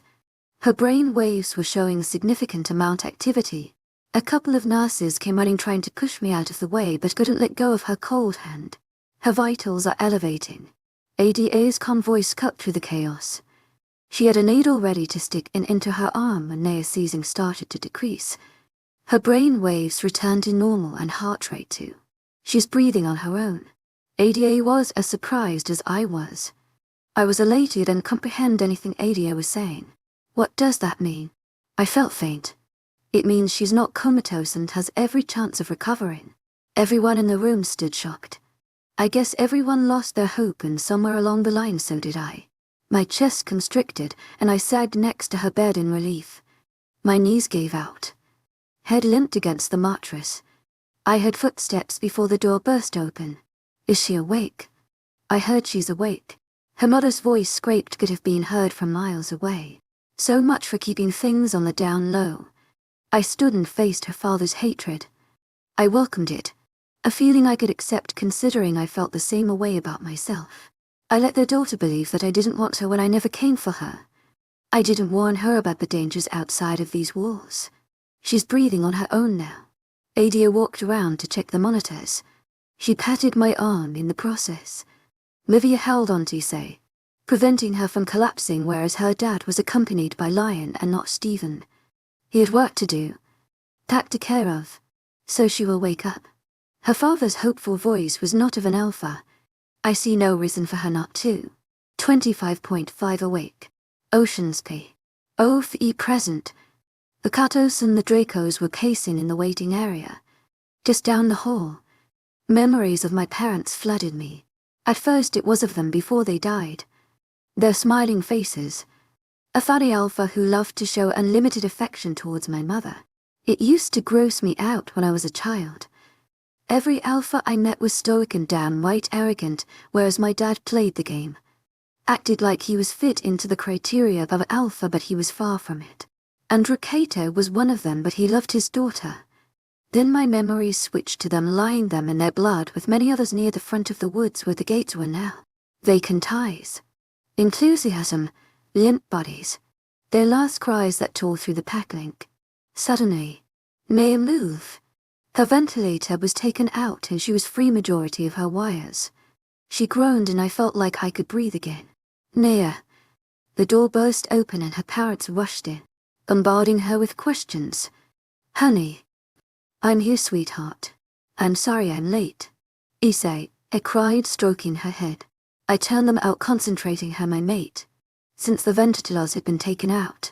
Her brain waves were showing significant amount activity. A couple of nurses came running trying to push me out of the way but couldn't let go of her cold hand. Her vitals are elevating. Ada's calm voice cut through the chaos. She had a needle ready to stick into her arm when Naya's seizing started to decrease. Her brain waves returned to normal and heart rate too. She's breathing on her own. Ada was as surprised as I was. I was elated and comprehend anything Ada was saying. What does that mean? I felt faint. It means she's not comatose and has every chance of recovering. Everyone in the room stood shocked. I guess everyone lost their hope and somewhere along the line so did I. My chest constricted and I sagged next to her bed in relief. My knees gave out. Head limped against the mattress. I heard footsteps before the door burst open. Is she awake? I heard she's awake. Her mother's voice scraped could have been heard from miles away. So much for keeping things on the down low. I stood and faced her father's hatred. I welcomed it. A feeling I could accept considering I felt the same way about myself. I let their daughter believe that I didn't want her when I never came for her. I didn't warn her about the dangers outside of these walls. She's breathing on her own now. Ada walked around to check the monitors. She patted my arm in the process. Livia held on to say, preventing her from collapsing, whereas her dad was accompanied by Lion and not Stephen. He had work to do. That to care of. So she will wake up. Her father's hopeful voice was not of an alpha. I see no reason for her not to. 25.5 awake. Ocean's P. OFE present. The Katos and the Dracos were pacing in the waiting area. Just down the hall. Memories of my parents flooded me. At first it was of them before they died. Their smiling faces. A funny alpha who loved to show unlimited affection towards my mother. It used to gross me out when I was a child. Every alpha I met was stoic and downright arrogant, whereas my dad played the game. Acted like he was fit into the criteria of alpha, but he was far from it. Androcator was one of them, but he loved his daughter. Then my memories switched to them lying them in their blood with many others near the front of the woods where the gates were now. Vacant eyes. Enthusiasm. Limp bodies. Their last cries that tore through the pack link. Suddenly, Naya moved. Her ventilator was taken out and she was free majority of her wires. She groaned and I felt like I could breathe again. Naya. The door burst open and her parents rushed in, bombarding her with questions. Honey. I'm here, sweetheart. I'm sorry I'm late. Issei, I cried, stroking her head. I turned them out, concentrating her my mate. Since the ventilators had been taken out,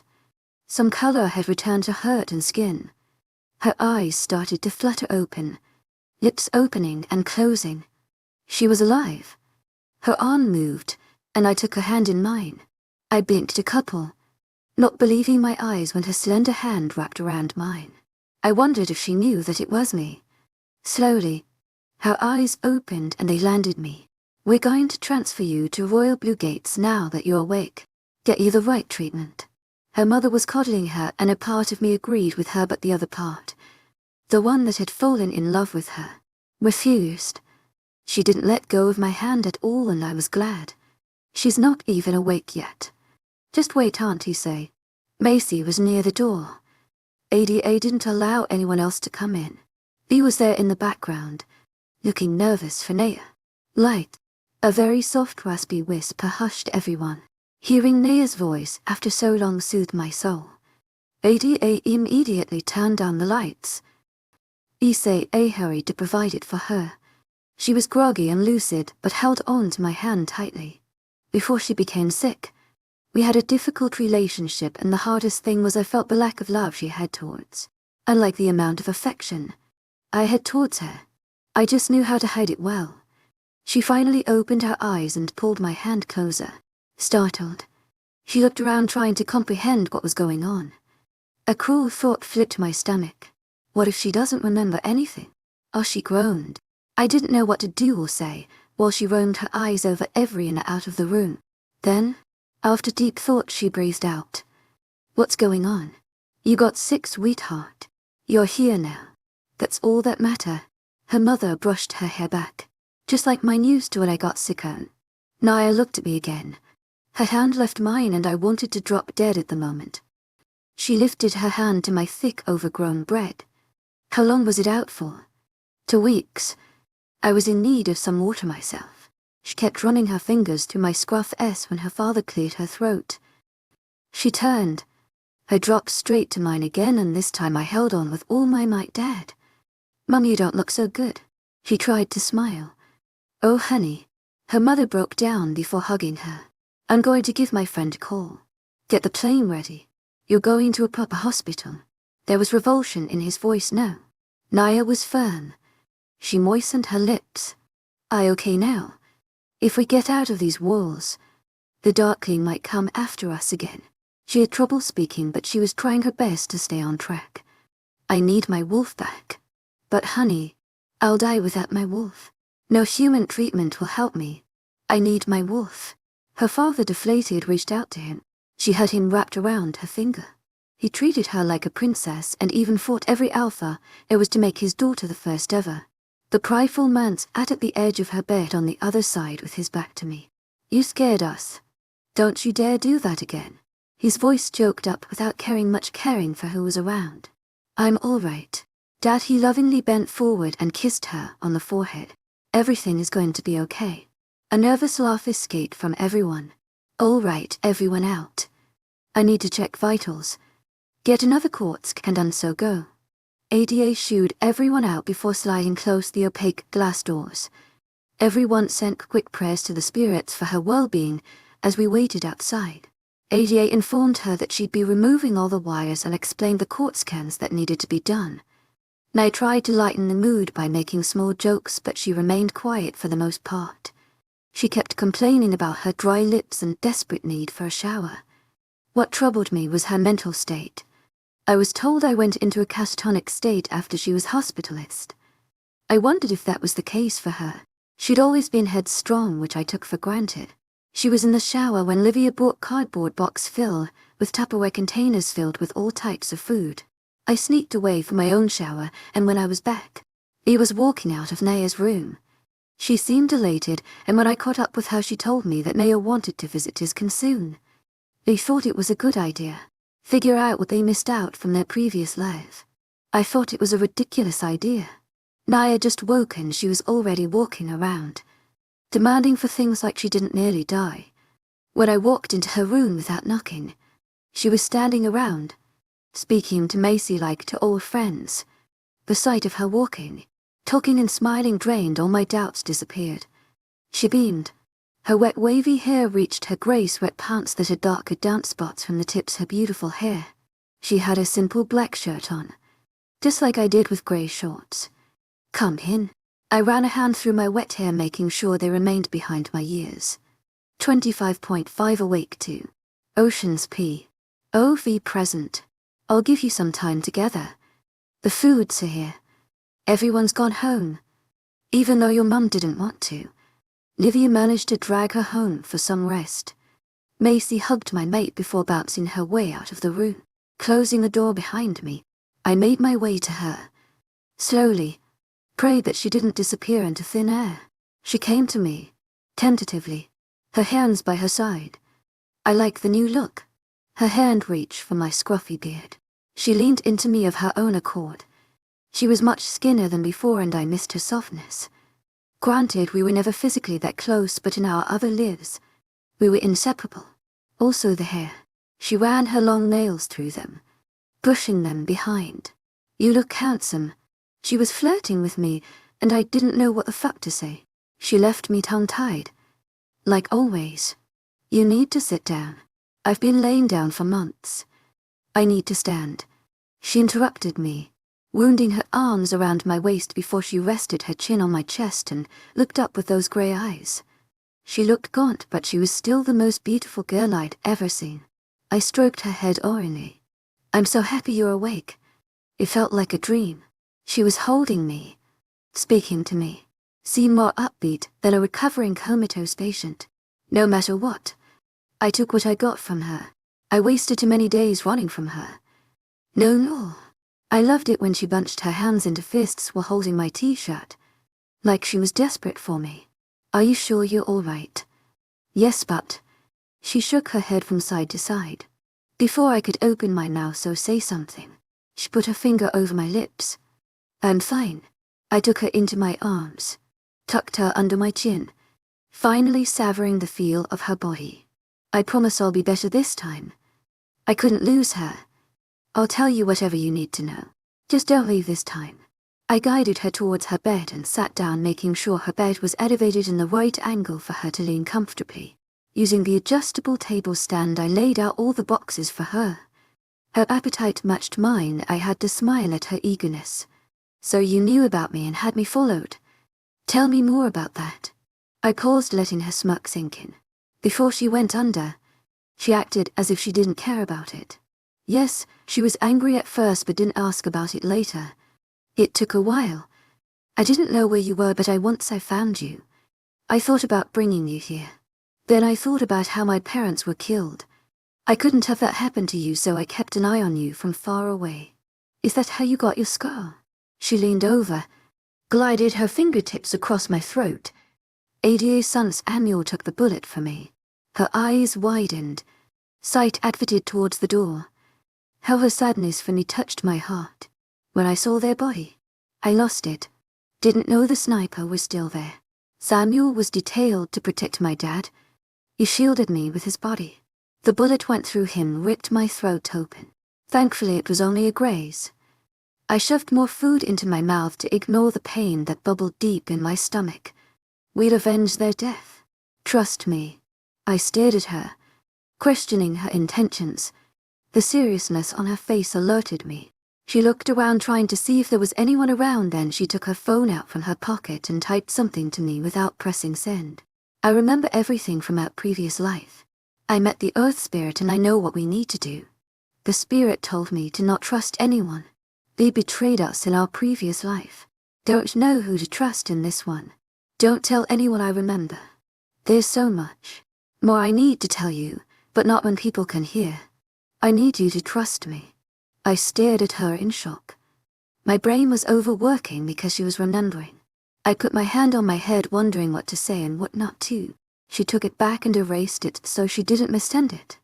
some color had returned to hurt and skin. Her eyes started to flutter open, lips opening and closing. She was alive. Her arm moved, and I took her hand in mine. I blinked a couple, not believing my eyes when her slender hand wrapped around mine. I wondered if she knew that it was me. Slowly, her eyes opened and they landed me. We're going to transfer you to Royal Blue Gates now that you're awake. Get you the right treatment. Her mother was coddling her and a part of me agreed with her, but the other part, the one that had fallen in love with her, refused. She didn't let go of my hand at all and I was glad. She's not even awake yet. Just wait, Auntie say. Macy was near the door. Ada didn't allow anyone else to come in. Bea was there in the background, looking nervous for Naya. Light. A very soft raspy whisper hushed everyone. Hearing Naya's voice after so long soothed my soul. Ada immediately turned down the lights. Issei hurried to provide it for her. She was groggy and lucid but held on to my hand tightly. Before she became sick, we had a difficult relationship and the hardest thing was I felt the lack of love she had towards. Unlike the amount of affection I had towards her, I just knew how to hide it well. She finally opened her eyes and pulled my hand closer. Startled, she looked around trying to comprehend what was going on. A cruel thought flipped my stomach. What if she doesn't remember anything? Oh, she groaned. I didn't know what to do or say, while she roamed her eyes over every and out of the room. Then, after deep thought, she breathed out. What's going on? You got sick, sweetheart. You're here now. That's all that matter. Her mother brushed her hair back. Just like mine used to when I got sicker. Naya looked at me again. Her hand left mine and I wanted to drop dead at the moment. She lifted her hand to my thick, overgrown bread. How long was it out for? 2 weeks. I was in need of some water myself. She kept running her fingers through my scruff when her father cleared her throat. She turned. I dropped straight to mine again and this time I held on with all my might. Dad. Mum, you don't look so good. She tried to smile. Oh, honey. Her mother broke down before hugging her. I'm going to give my friend a call. Get the plane ready. You're going to a proper hospital. There was revulsion in his voice now. Naya was firm. She moistened her lips. I okay now? If we get out of these walls, the Darkling might come after us again. She had trouble speaking, but she was trying her best to stay on track. I need my wolf back. But honey, I'll die without my wolf. No human treatment will help me. I need my wolf. Her father, deflated, reached out to him. She had him wrapped around her finger. He treated her like a princess and even fought every alpha. It was to make his daughter the first ever. The prideful man sat at the edge of her bed on the other side with his back to me. You scared us. Don't you dare do that again. His voice choked up without much caring for who was around. I'm all right. Dad, he lovingly bent forward and kissed her on the forehead. Everything is going to be okay. A nervous laugh escaped from everyone. All right, everyone out. I need to check vitals. Get another quartz and done so go. Ada shooed everyone out before sliding close the opaque glass doors. Everyone sent quick prayers to the spirits for her well-being as we waited outside. Ada informed her that she'd be removing all the wires and explained the quartz scans that needed to be done. I tried to lighten the mood by making small jokes, but she remained quiet for the most part. She kept complaining about her dry lips and desperate need for a shower. What troubled me was her mental state. I was told I went into a catatonic state after she was hospitalized. I wondered if that was the case for her. She'd always been headstrong, which I took for granted. She was in the shower when Livia brought cardboard box fill with Tupperware containers filled with all types of food. I sneaked away from my own shower, and when I was back, he was walking out of Naya's room. She seemed elated, and when I caught up with her she told me that Naya wanted to visit Tiskin soon. They thought it was a good idea. Figure out what they missed out from their previous life. I thought it was a ridiculous idea. Naya just woke and she was already walking around, demanding for things like she didn't nearly die. When I walked into her room without knocking, she was standing around, speaking to Macy like to old friends. The sight of her walking, talking and smiling drained all my doubts disappeared. She beamed. Her wet wavy hair reached her grey sweatpants that had darker damp spots from the tips of her beautiful hair. She had a simple black shirt on, just like I did with grey shorts. Come in. I ran a hand through my wet hair making sure they remained behind my ears. 25.5 Awake to Ocean's P. OV present. I'll give you some time together. The foods are here. Everyone's gone home. Even though your mum didn't want to. Livia managed to drag her home for some rest. Macy hugged my mate before bouncing her way out of the room. Closing the door behind me, I made my way to her. Slowly, prayed that she didn't disappear into thin air. She came to me, tentatively, her hands by her side. I like the new look. Her hand reached for my scruffy beard. She leaned into me of her own accord. She was much skinnier than before and I missed her softness. Granted, we were never physically that close, but in our other lives, we were inseparable. Also the hair. She ran her long nails through them, brushing them behind. You look handsome. She was flirting with me, and I didn't know what the fuck to say. She left me tongue-tied. Like always. You need to sit down. I've been laying down for months. I need to stand. She interrupted me, wounding her arms around my waist before she rested her chin on my chest and looked up with those grey eyes. She looked gaunt, but she was still the most beautiful girl I'd ever seen. I stroked her head oranely. I'm so happy you're awake. It felt like a dream. She was holding me, speaking to me, seemed more upbeat than a recovering comatose patient. No matter what, I took what I got from her. I wasted too many days running from her. No. I loved it when she bunched her hands into fists while holding my t-shirt, like she was desperate for me. Are you sure you're all right? Yes, but... She shook her head from side to side. Before I could open my mouth or say something, she put her finger over my lips. I'm fine. I took her into my arms, tucked her under my chin, finally savoring the feel of her body. I promise I'll be better this time. I couldn't lose her. I'll tell you whatever you need to know. Just don't leave this time. I guided her towards her bed and sat down, making sure her bed was elevated in the right angle for her to lean comfortably. Using the adjustable table stand, I laid out all the boxes for her. Her appetite matched mine. I had to smile at her eagerness. So you knew about me and had me followed. Tell me more about that. I paused, letting her smirk sink in. Before she went under, she acted as if she didn't care about it. Yes, she was angry at first but didn't ask about it later. It took a while. I didn't know where you were, but once I found you, I thought about bringing you here. Then I thought about how my parents were killed. I couldn't have that happen to you, so I kept an eye on you from far away. Is that how you got your scar? She leaned over, glided her fingertips across my throat. ADA Sans Amuel took the bullet for me. Her eyes widened, sight adverted towards the door. How her sadness finally touched my heart. When I saw their body, I lost it. Didn't know the sniper was still there. Samuel was detailed to protect my dad. He shielded me with his body. The bullet went through him, ripped my throat open. Thankfully it was only a graze. I shoved more food into my mouth to ignore the pain that bubbled deep in my stomach. We'd avenge their death. Trust me. I stared at her, questioning her intentions. The seriousness on her face alerted me. She looked around, trying to see if there was anyone around, then she took her phone out from her pocket and typed something to me without pressing send. I remember everything from our previous life. I met the Earth Spirit and I know what we need to do. The spirit told me to not trust anyone. They betrayed us in our previous life. Don't know who to trust in this one. Don't tell anyone I remember. There's so much more I need to tell you, but not when people can hear. I need you to trust me. I stared at her in shock. My brain was overworking because she was remembering. I put my hand on my head, wondering what to say and what not to. She took it back and erased it so she didn't missend it.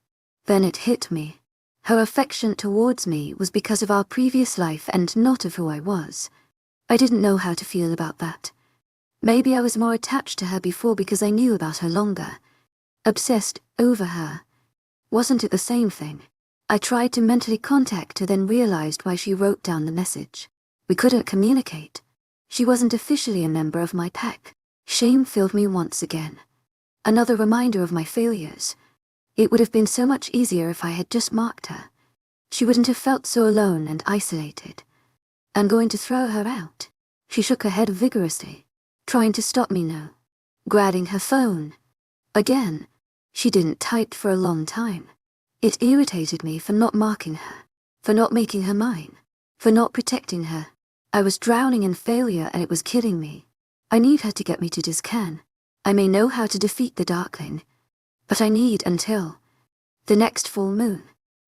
Then it hit me. Her affection towards me was because of our previous life and not of who I was. I didn't know how to feel about that. Maybe I was more attached to her before because I knew about her longer. Obsessed over her. Wasn't it the same thing? I tried to mentally contact her, then realized why she wrote down the message. We couldn't communicate. She wasn't officially a member of my pack. Shame filled me once again. Another reminder of my failures. It would have been so much easier if I had just marked her. She wouldn't have felt so alone and isolated. I'm going to throw her out. She shook her head vigorously, trying to stop me now. Grabbing her phone. Again. She didn't type for a long time. It irritated me for not marking her, for not making her mine, for not protecting her. I was drowning in failure and it was killing me. I need her to get me to Discan. I may know how to defeat the Darkling, but I need until the next full moon.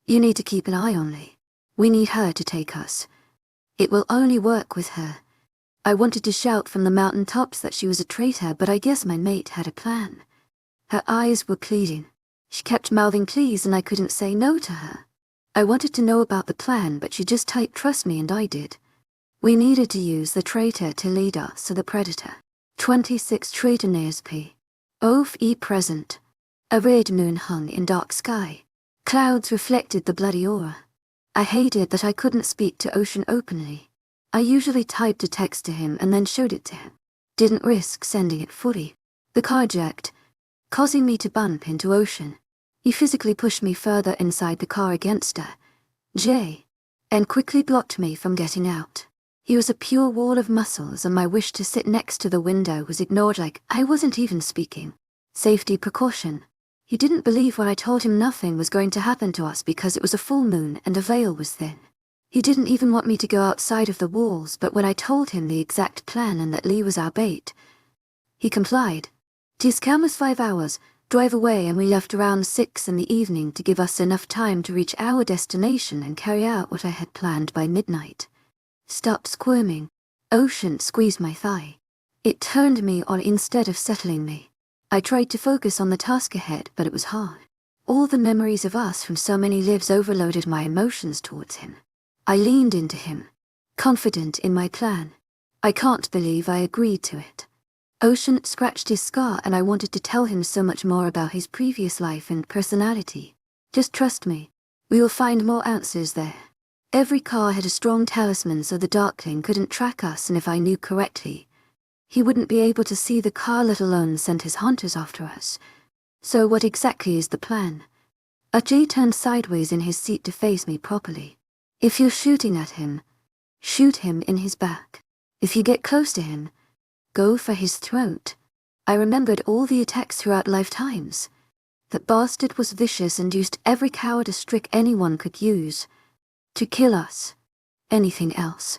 You need to keep an eye on Lee. We need her to take us. It will only work with her. I wanted to shout from the mountaintops that she was a traitor, but I guess my mate had a plan. Her eyes were pleading. She kept mouthing please and I couldn't say no to her. I wanted to know about the plan, but she just typed trust me and I did. We needed to use the traitor to lead us to the predator. 26 Traitor P. Wolves EP9. A red moon hung in dark sky. Clouds reflected the bloody aura. I hated that I couldn't speak to Ocean openly. I usually typed a text to him and then showed it to him. Didn't risk sending it fully. The car jerked, causing me to bump into Ocean. He physically pushed me further inside the car against her, and quickly blocked me from getting out. He was a pure wall of muscles and my wish to sit next to the window was ignored like I wasn't even speaking. Safety precaution. He didn't believe when I told him nothing was going to happen to us because it was a full moon and a veil was thin. He didn't even want me to go outside of the walls, but when I told him the exact plan and that Lee was our bait, he complied. Discan was 5 hours, drive away, and we left around 6 in the evening to give us enough time to reach our destination and carry out what I had planned by midnight. Stopped squirming. Ocean squeezed my thigh. It turned me on instead of settling me. I tried to focus on the task ahead, but it was hard. All the memories of us from so many lives overloaded my emotions towards him. I leaned into him, confident in my plan. I can't believe I agreed to it. Ocean scratched his scar and I wanted to tell him so much more about his previous life and personality. Just trust me. We will find more answers there. Every car had a strong talisman so the Darkling couldn't track us, and if I knew correctly, he wouldn't be able to see the car, let alone send his hunters after us. So what exactly is the plan? Ajay turned sideways in his seat to face me properly. If you're shooting at him, shoot him in his back. If you get close to him, go for his throat. I remembered all the attacks throughout lifetimes. That bastard was vicious and used every cowardice trick anyone could use to kill us. Anything else?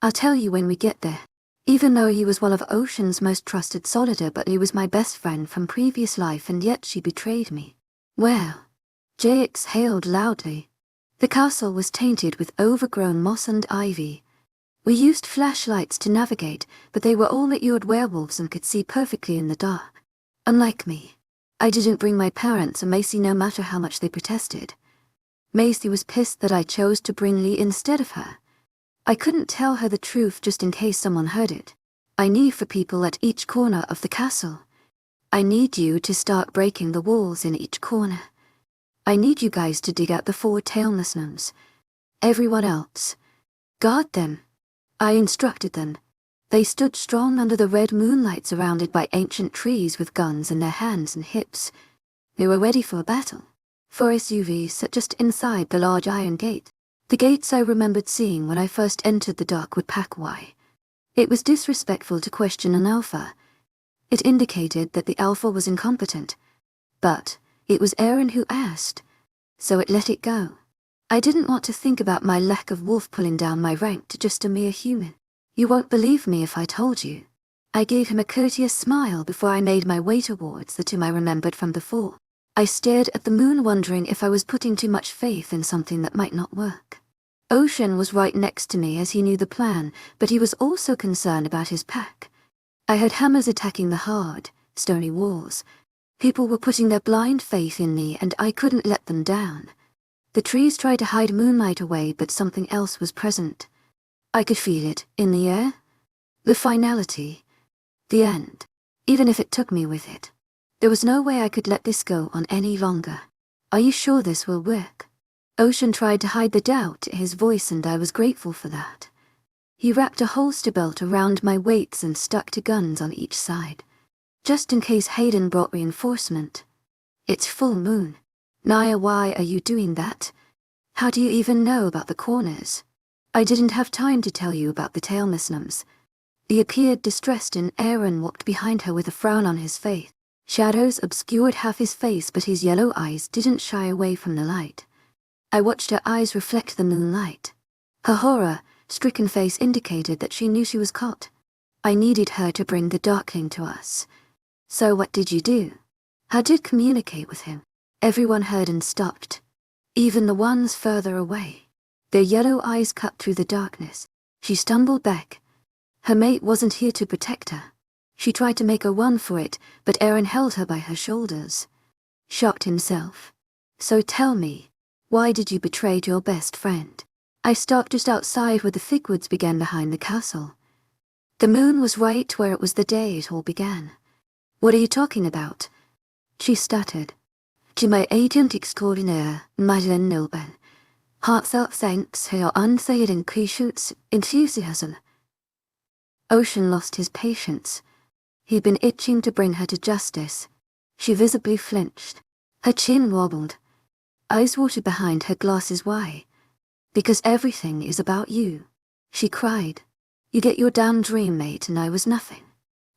I'll tell you when we get there. Even though he was one of Ocean's most trusted soldier, but he was my best friend from previous life, and yet she betrayed me. Well, Jay exhaled loudly. The castle was tainted with overgrown moss and ivy. We used flashlights to navigate, but they were all matured werewolves and could see perfectly in the dark. Unlike me, I didn't bring my parents or Macy no matter how much they protested. Macy was pissed that I chose to bring Lee instead of her. I couldn't tell her the truth just in case someone heard it. I need for people at each corner of the castle. I need you to start breaking the walls in each corner. I need you guys to dig out the 4 tailless gnomes. Everyone else, guard them. I instructed them. They stood strong under the red moonlight, surrounded by ancient trees with guns in their hands and hips. They were ready for a battle. 4 SUVs sat just inside the large iron gate. The gates I remembered seeing when I first entered the Darkwood Pack. Why? It was disrespectful to question an alpha. It indicated that the alpha was incompetent. But it was Aaron who asked, so it let it go. I didn't want to think about my lack of wolf pulling down my rank to just a mere human. You won't believe me if I told you. I gave him a courteous smile before I made my way towards the tomb I remembered from before. I stared at the moon, wondering if I was putting too much faith in something that might not work. Ocean was right next to me as he knew the plan, but he was also concerned about his pack. I heard hammers attacking the hard, stony walls. People were putting their blind faith in me, and I couldn't let them down. The trees tried to hide moonlight away, but something else was present. I could feel it, in the air. The finality. The end. Even if it took me with it. There was no way I could let this go on any longer. Are you sure this will work? Ocean tried to hide the doubt in his voice, and I was grateful for that. He wrapped a holster belt around my weights and stuck 2 guns on each side. Just in case Hayden brought reinforcement. It's full moon. Naya, why are you doing that? How do you even know about the corners? I didn't have time to tell you about the tailmusnums. He appeared distressed, and Aaron walked behind her with a frown on his face. Shadows obscured half his face, but his yellow eyes didn't shy away from the light. I watched her eyes reflect the moonlight. Her horror-stricken face indicated that she knew she was caught. I needed her to bring the Darkling to us. So what did you do? How did you communicate with him? Everyone heard and stopped. Even the ones further away. Their yellow eyes cut through the darkness. She stumbled back. Her mate wasn't here to protect her. She tried to make a run for it, but Aaron held her by her shoulders. Shocked himself. So tell me, why did you betray your best friend? I stopped just outside where the fig woods began behind the castle. The moon was right where it was the day it all began. What are you talking about? She stuttered. To my agent extraordinaire, Madeleine Nilben. Heartfelt thanks for your unfailing and precious enthusiasm. Ocean lost his patience. He'd been itching to bring her to justice. She visibly flinched. Her chin wobbled. Eyes watered behind her glasses. Why? Because everything is about you. She cried. You get your damn dream, mate, and I was nothing.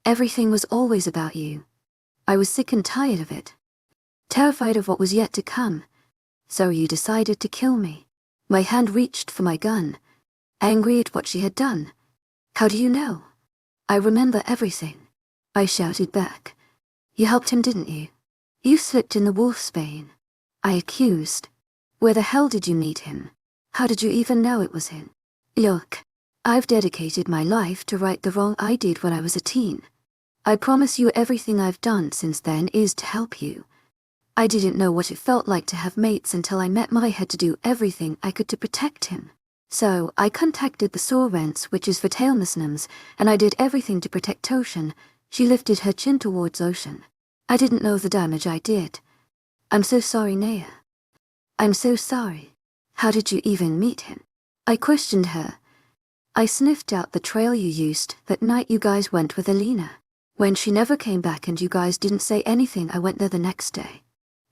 Everything was always about you. I was sick and tired of it. Terrified of what was yet to come. So you decided to kill me. My hand reached for my gun. Angry at what she had done. How do you know? I remember everything. I shouted back. You helped him, didn't you? You slipped in the wolfsbane. I accused. Where the hell did you meet him? How did you even know it was him? Look, I've dedicated my life to right the wrong I did when I was a teen. I promise you everything I've done since then is to help you. I didn't know what it felt like to have mates until I met my head to do everything I could to protect him. So I contacted the Sorrents, which is for tailmusnums, and I did everything to protect Ocean. She lifted her chin towards Ocean. I didn't know the damage I did. I'm so sorry, Naya. I'm so sorry. How did you even meet him? I questioned her. I sniffed out the trail you used that night you guys went with Alina. When she never came back and you guys didn't say anything, I went there the next day.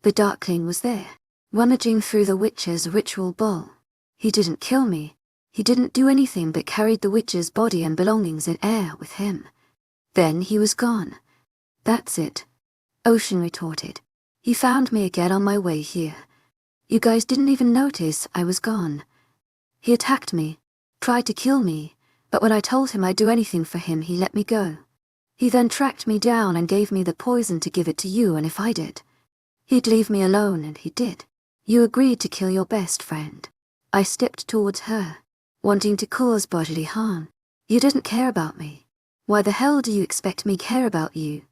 The Darkling was there, rummaging through the witch's ritual bowl. He didn't kill me. He didn't do anything but carried the witch's body and belongings in air with him. Then he was gone. That's it. Ocean retorted. He found me again on my way here. You guys didn't even notice I was gone. He attacked me, tried to kill me, but when I told him I'd do anything for him, he let me go. He then tracked me down and gave me the poison to give it to you, and if I did, he'd leave me alone, and he did. You agreed to kill your best friend. I stepped towards her, wanting to cause bodily harm. You didn't care about me. Why the hell do you expect me care about you?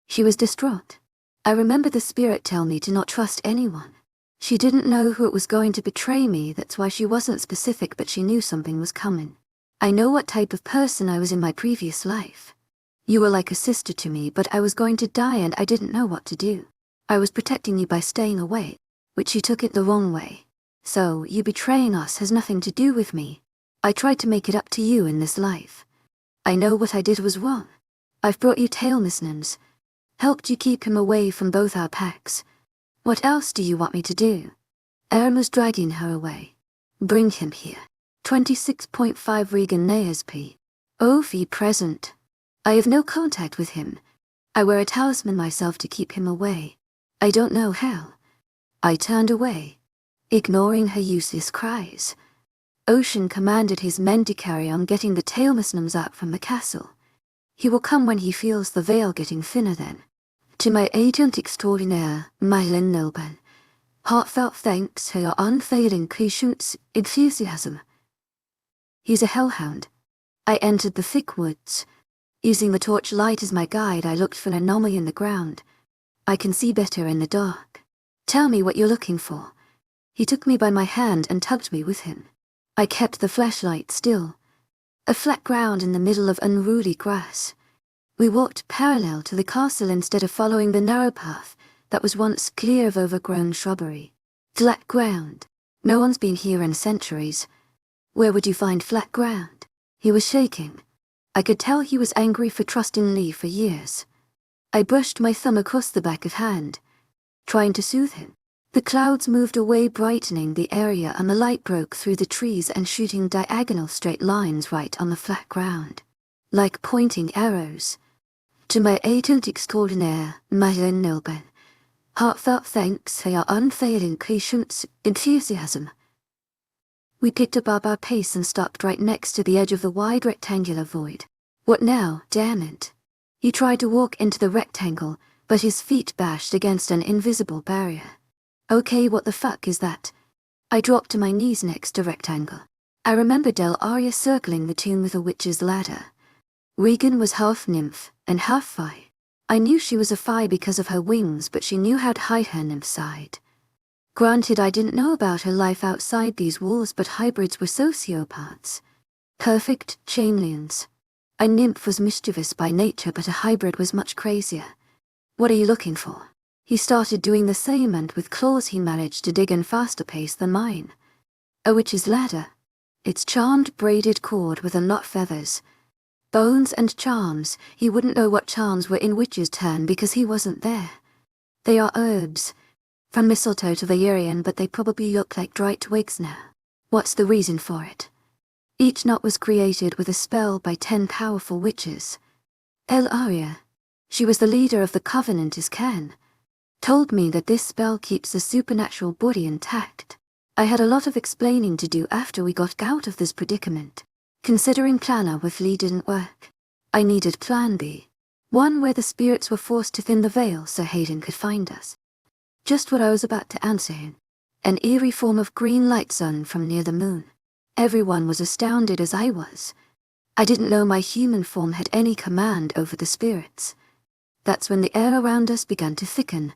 She was distraught. I remember the spirit tell me to not trust anyone. She didn't know who it was going to betray me, that's why she wasn't specific, but she knew something was coming. I know what type of person I was in my previous life. You were like a sister to me, but I was going to die and I didn't know what to do. I was protecting you by staying away, which you took it the wrong way. So, you betraying us has nothing to do with me. I tried to make it up to you in this life. I know what I did was wrong. I've brought you tailmusnums, helped you keep him away from both our packs. What else do you want me to do? Aaron was dragging her away. Bring him here. 26.5 Regan Naya's P. OV present. I have no contact with him. I wear a talisman myself to keep him away. I don't know how. I turned away. ignoring her useless cries. Ocean commanded his men to carry on getting the tailmasnums out from the castle. He will come when he feels the veil getting thinner then. To my agent extraordinaire, Mylin Nilben, heartfelt thanks for your unfailing patience, enthusiasm. He's a hellhound. I entered the thick woods. Using the torchlight as my guide, I looked for an anomaly in the ground. I can see better in the dark. Tell me what you're looking for. He took me by my hand and tugged me with him. I kept the flashlight still. A flat ground in the middle of unruly grass. We walked parallel to the castle instead of following the narrow path that was once clear of overgrown shrubbery. Flat ground. No one's been here in centuries. Where would you find flat ground? He was shaking. I could tell he was angry for trusting Lee for years. I brushed my thumb across the back of hand, trying to soothe him. The clouds moved away, brightening the area, and the light broke through the trees and shooting diagonal straight lines right on the flat ground, like pointing arrows. To my agent extraordinaire, Mylin Nilben, heartfelt thanks for your unfailing patience, enthusiasm. We picked up our pace and stopped right next to the edge of the wide rectangular void. What now, damn it? He tried to walk into the rectangle, but his feet bashed against an invisible barrier. Okay, what the fuck is that? I dropped to my knees next to rectangle. I remember Del Aria circling the tomb with a witch's ladder. Regan was half nymph and half fae. I knew she was a fae because of her wings, but she knew how to hide her nymph side. Granted, I didn't know about her life outside these walls, but hybrids were sociopaths. Perfect chameleons. A nymph was mischievous by nature, but a hybrid was much crazier. What are you looking for? He started doing the same, and with claws he managed to dig in faster pace than mine. A witch's ladder. Its charmed braided cord with a knot feathers. Bones and charms. He wouldn't know what charms were in witch's turn because he wasn't there. They are herbs. From mistletoe to valerian, but they probably look like dry twigs now. What's the reason for it? Each knot was created with a spell by 10 powerful witches. El Aria, she was the leader of the Covenant Iscan, told me that this spell keeps the supernatural body intact. I had a lot of explaining to do after we got out of this predicament. Considering Plan A with Lee didn't work, I needed Plan B. One where the spirits were forced to thin the veil so Hayden could find us. Just what I was about to answer him. An eerie form of green light shone from near the moon. Everyone was astounded as I was. I didn't know my human form had any command over the spirits. That's when the air around us began to thicken.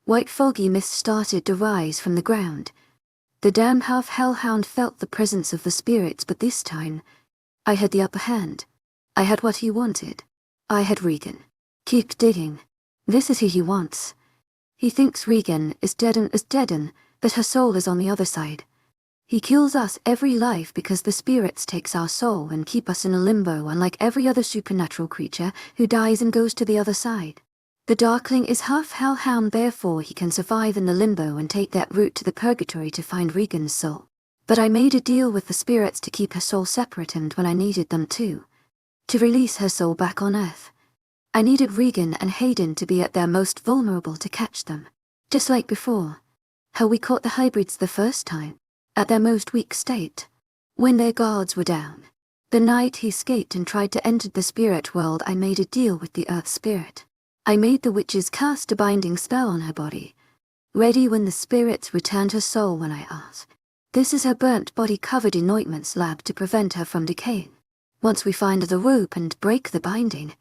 White foggy mist started to rise from the ground. The damn half-hellhound felt the presence of the spirits, but this time, I had the upper hand. I had what he wanted. I had Regan. Keep digging. This is who he wants. He thinks Regan is deaden, but her soul is on the other side. He kills us every life because the spirits takes our soul and keep us in a limbo, unlike every other supernatural creature who dies and goes to the other side. The Darkling is half hellhound, therefore he can survive in the limbo and take that route to the purgatory to find Regan's soul. But I made a deal with the spirits to keep her soul separate, and when I needed them to release her soul back on Earth. I needed Regan and Hayden to be at their most vulnerable to catch them. Just like before. How we caught the hybrids the first time. At their most weak state. When their guards were down. The night he escaped and tried to enter the spirit world, I made a deal with the Earth Spirit. I made the witches cast a binding spell on her body. Ready when the spirits returned her soul when I asked. This is her burnt body covered in ointments lab to prevent her from decaying. Once we find the rope and break the binding,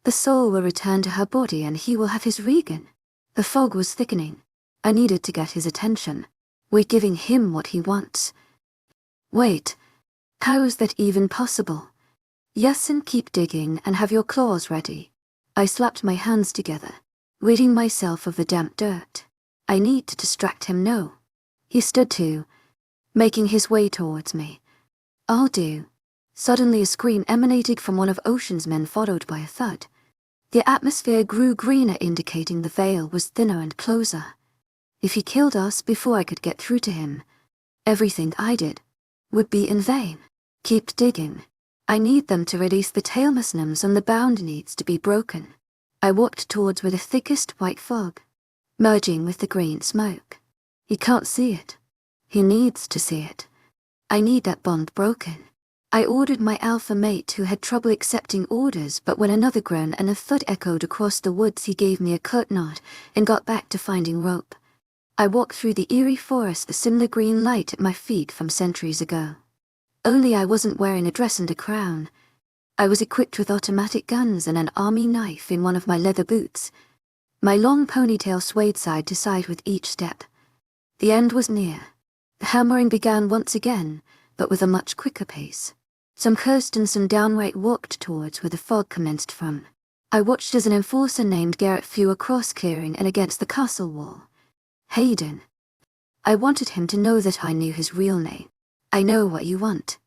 the soul will return to her body and he will have his Regan. The fog was thickening. I needed to get his attention. We're giving him what he wants. Wait, how is that even possible? Yes, and keep digging and have your claws ready. I slapped my hands together, ridding myself of the damp dirt. I need to distract him, no. He stood to, making his way towards me. I'll do. Suddenly a scream emanated from one of Ocean's men, followed by a thud. The atmosphere grew greener, indicating the veil was thinner and closer. If he killed us before I could get through to him, everything I did would be in vain. Keep digging. I need them to release the tailmasnums and the bound needs to be broken. I walked towards where the thickest white fog, merging with the green smoke. He can't see it. He needs to see it. I need that bond broken. I ordered my alpha mate, who had trouble accepting orders, but when another groan and a thud echoed across the woods, he gave me a curt nod and got back to finding rope. I walked through the eerie forest, the similar green light at my feet from centuries ago. Only I wasn't wearing a dress and a crown. I was equipped with automatic guns and an army knife in one of my leather boots. My long ponytail swayed side to side with each step. The end was near. The hammering began once again, but with a much quicker pace. Some cursed and some downright walked towards where the fog commenced from. I watched as an enforcer named Garrett flew across clearing and against the castle wall. Hayden. I wanted him to know that I knew his real name. I know what you want.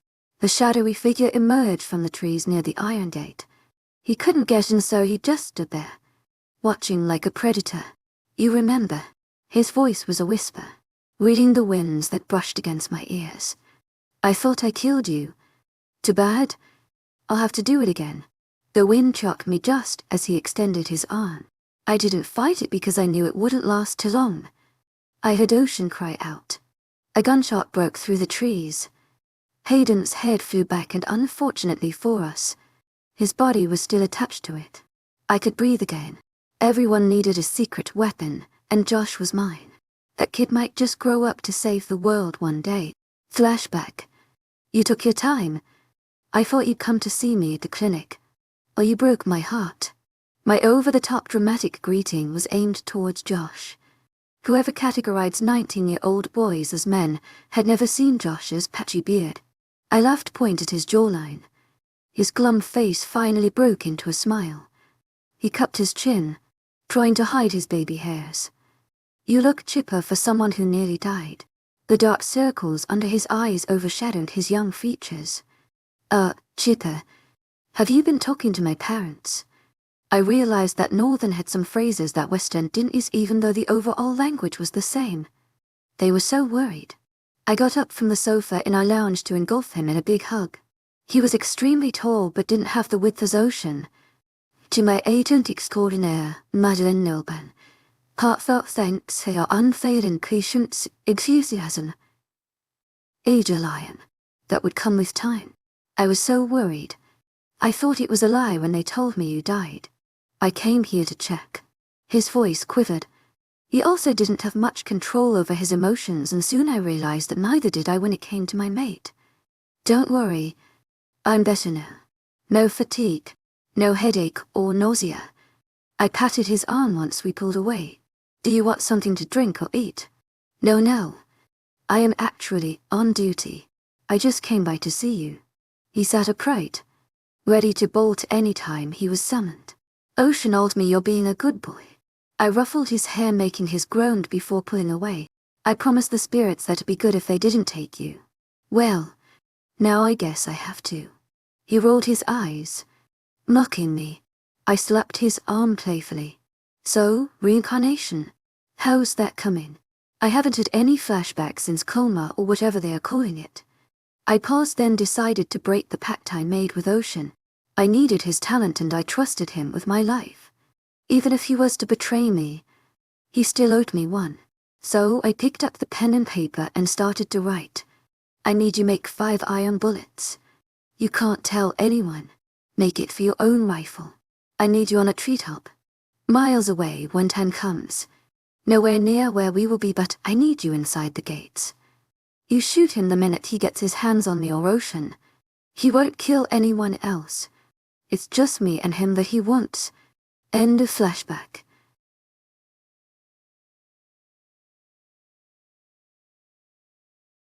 The shadowy figure emerged from the trees near the iron gate. He couldn't get in, so he just stood there, watching like a predator. You remember? His voice was a whisper, reading the winds that brushed against my ears. I thought I killed you. Too bad. I'll have to do it again. The wind shocked me just as he extended his arm. I didn't fight it because I knew it wouldn't last too long. I heard Ocean cry out. A gunshot broke through the trees. Hayden's head flew back, and unfortunately for us, his body was still attached to it. I could breathe again. Everyone needed a secret weapon, and Josh was mine. That kid might just grow up to save the world one day. Flashback. You took your time. I thought you'd come to see me at the clinic. Or you broke my heart. My over-the-top dramatic greeting was aimed towards Josh. Whoever categorized 19-year-old boys as men had never seen Josh's patchy beard. I laughed, pointed at his jawline. His glum face finally broke into a smile. He cupped his chin, trying to hide his baby hairs. You look chipper for someone who nearly died. The dark circles under his eyes overshadowed his young features. Chipper. Have you been talking to my parents? I realized that Northern had some phrases that Western didn't, even though the overall language was the same. They were so worried. I got up from the sofa in our lounge to engulf him in a big hug. He was extremely tall but didn't have the width as Ocean. To my agent extraordinaire, Madeleine Nilban, heartfelt thanks for your unfailing patience, enthusiasm. Age a lion. That would come with time. I was so worried. I thought it was a lie when they told me you died. I came here to check. His voice quivered. He also didn't have much control over his emotions, and soon I realized that neither did I when it came to my mate. Don't worry. I'm better now. No fatigue. No headache or nausea. I patted his arm once we pulled away. Do you want something to drink or eat? No. I am actually on duty. I just came by to see you. He sat upright, ready to bolt any time he was summoned. Ocean told me you're being a good boy. I ruffled his hair, making his groaned before pulling away. I promised the spirits that'd be good if they didn't take you. Well, now I guess I have to. He rolled his eyes, mocking me. I slapped his arm playfully. So, reincarnation. How's that coming? I haven't had any flashbacks since coma or whatever they are calling it. I paused, then decided to break the pact I made with Ocean. I needed his talent and I trusted him with my life. Even if he was to betray me, he still owed me one. So I picked up the pen and paper and started to write. I need you make 5 iron bullets. You can't tell anyone. Make it for your own rifle. I need you on a treetop. Miles away when time comes. Nowhere near where we will be, but I need you inside the gates. You shoot him the minute he gets his hands on me or Ocean. He won't kill anyone else. It's just me and him that he wants. End of flashback.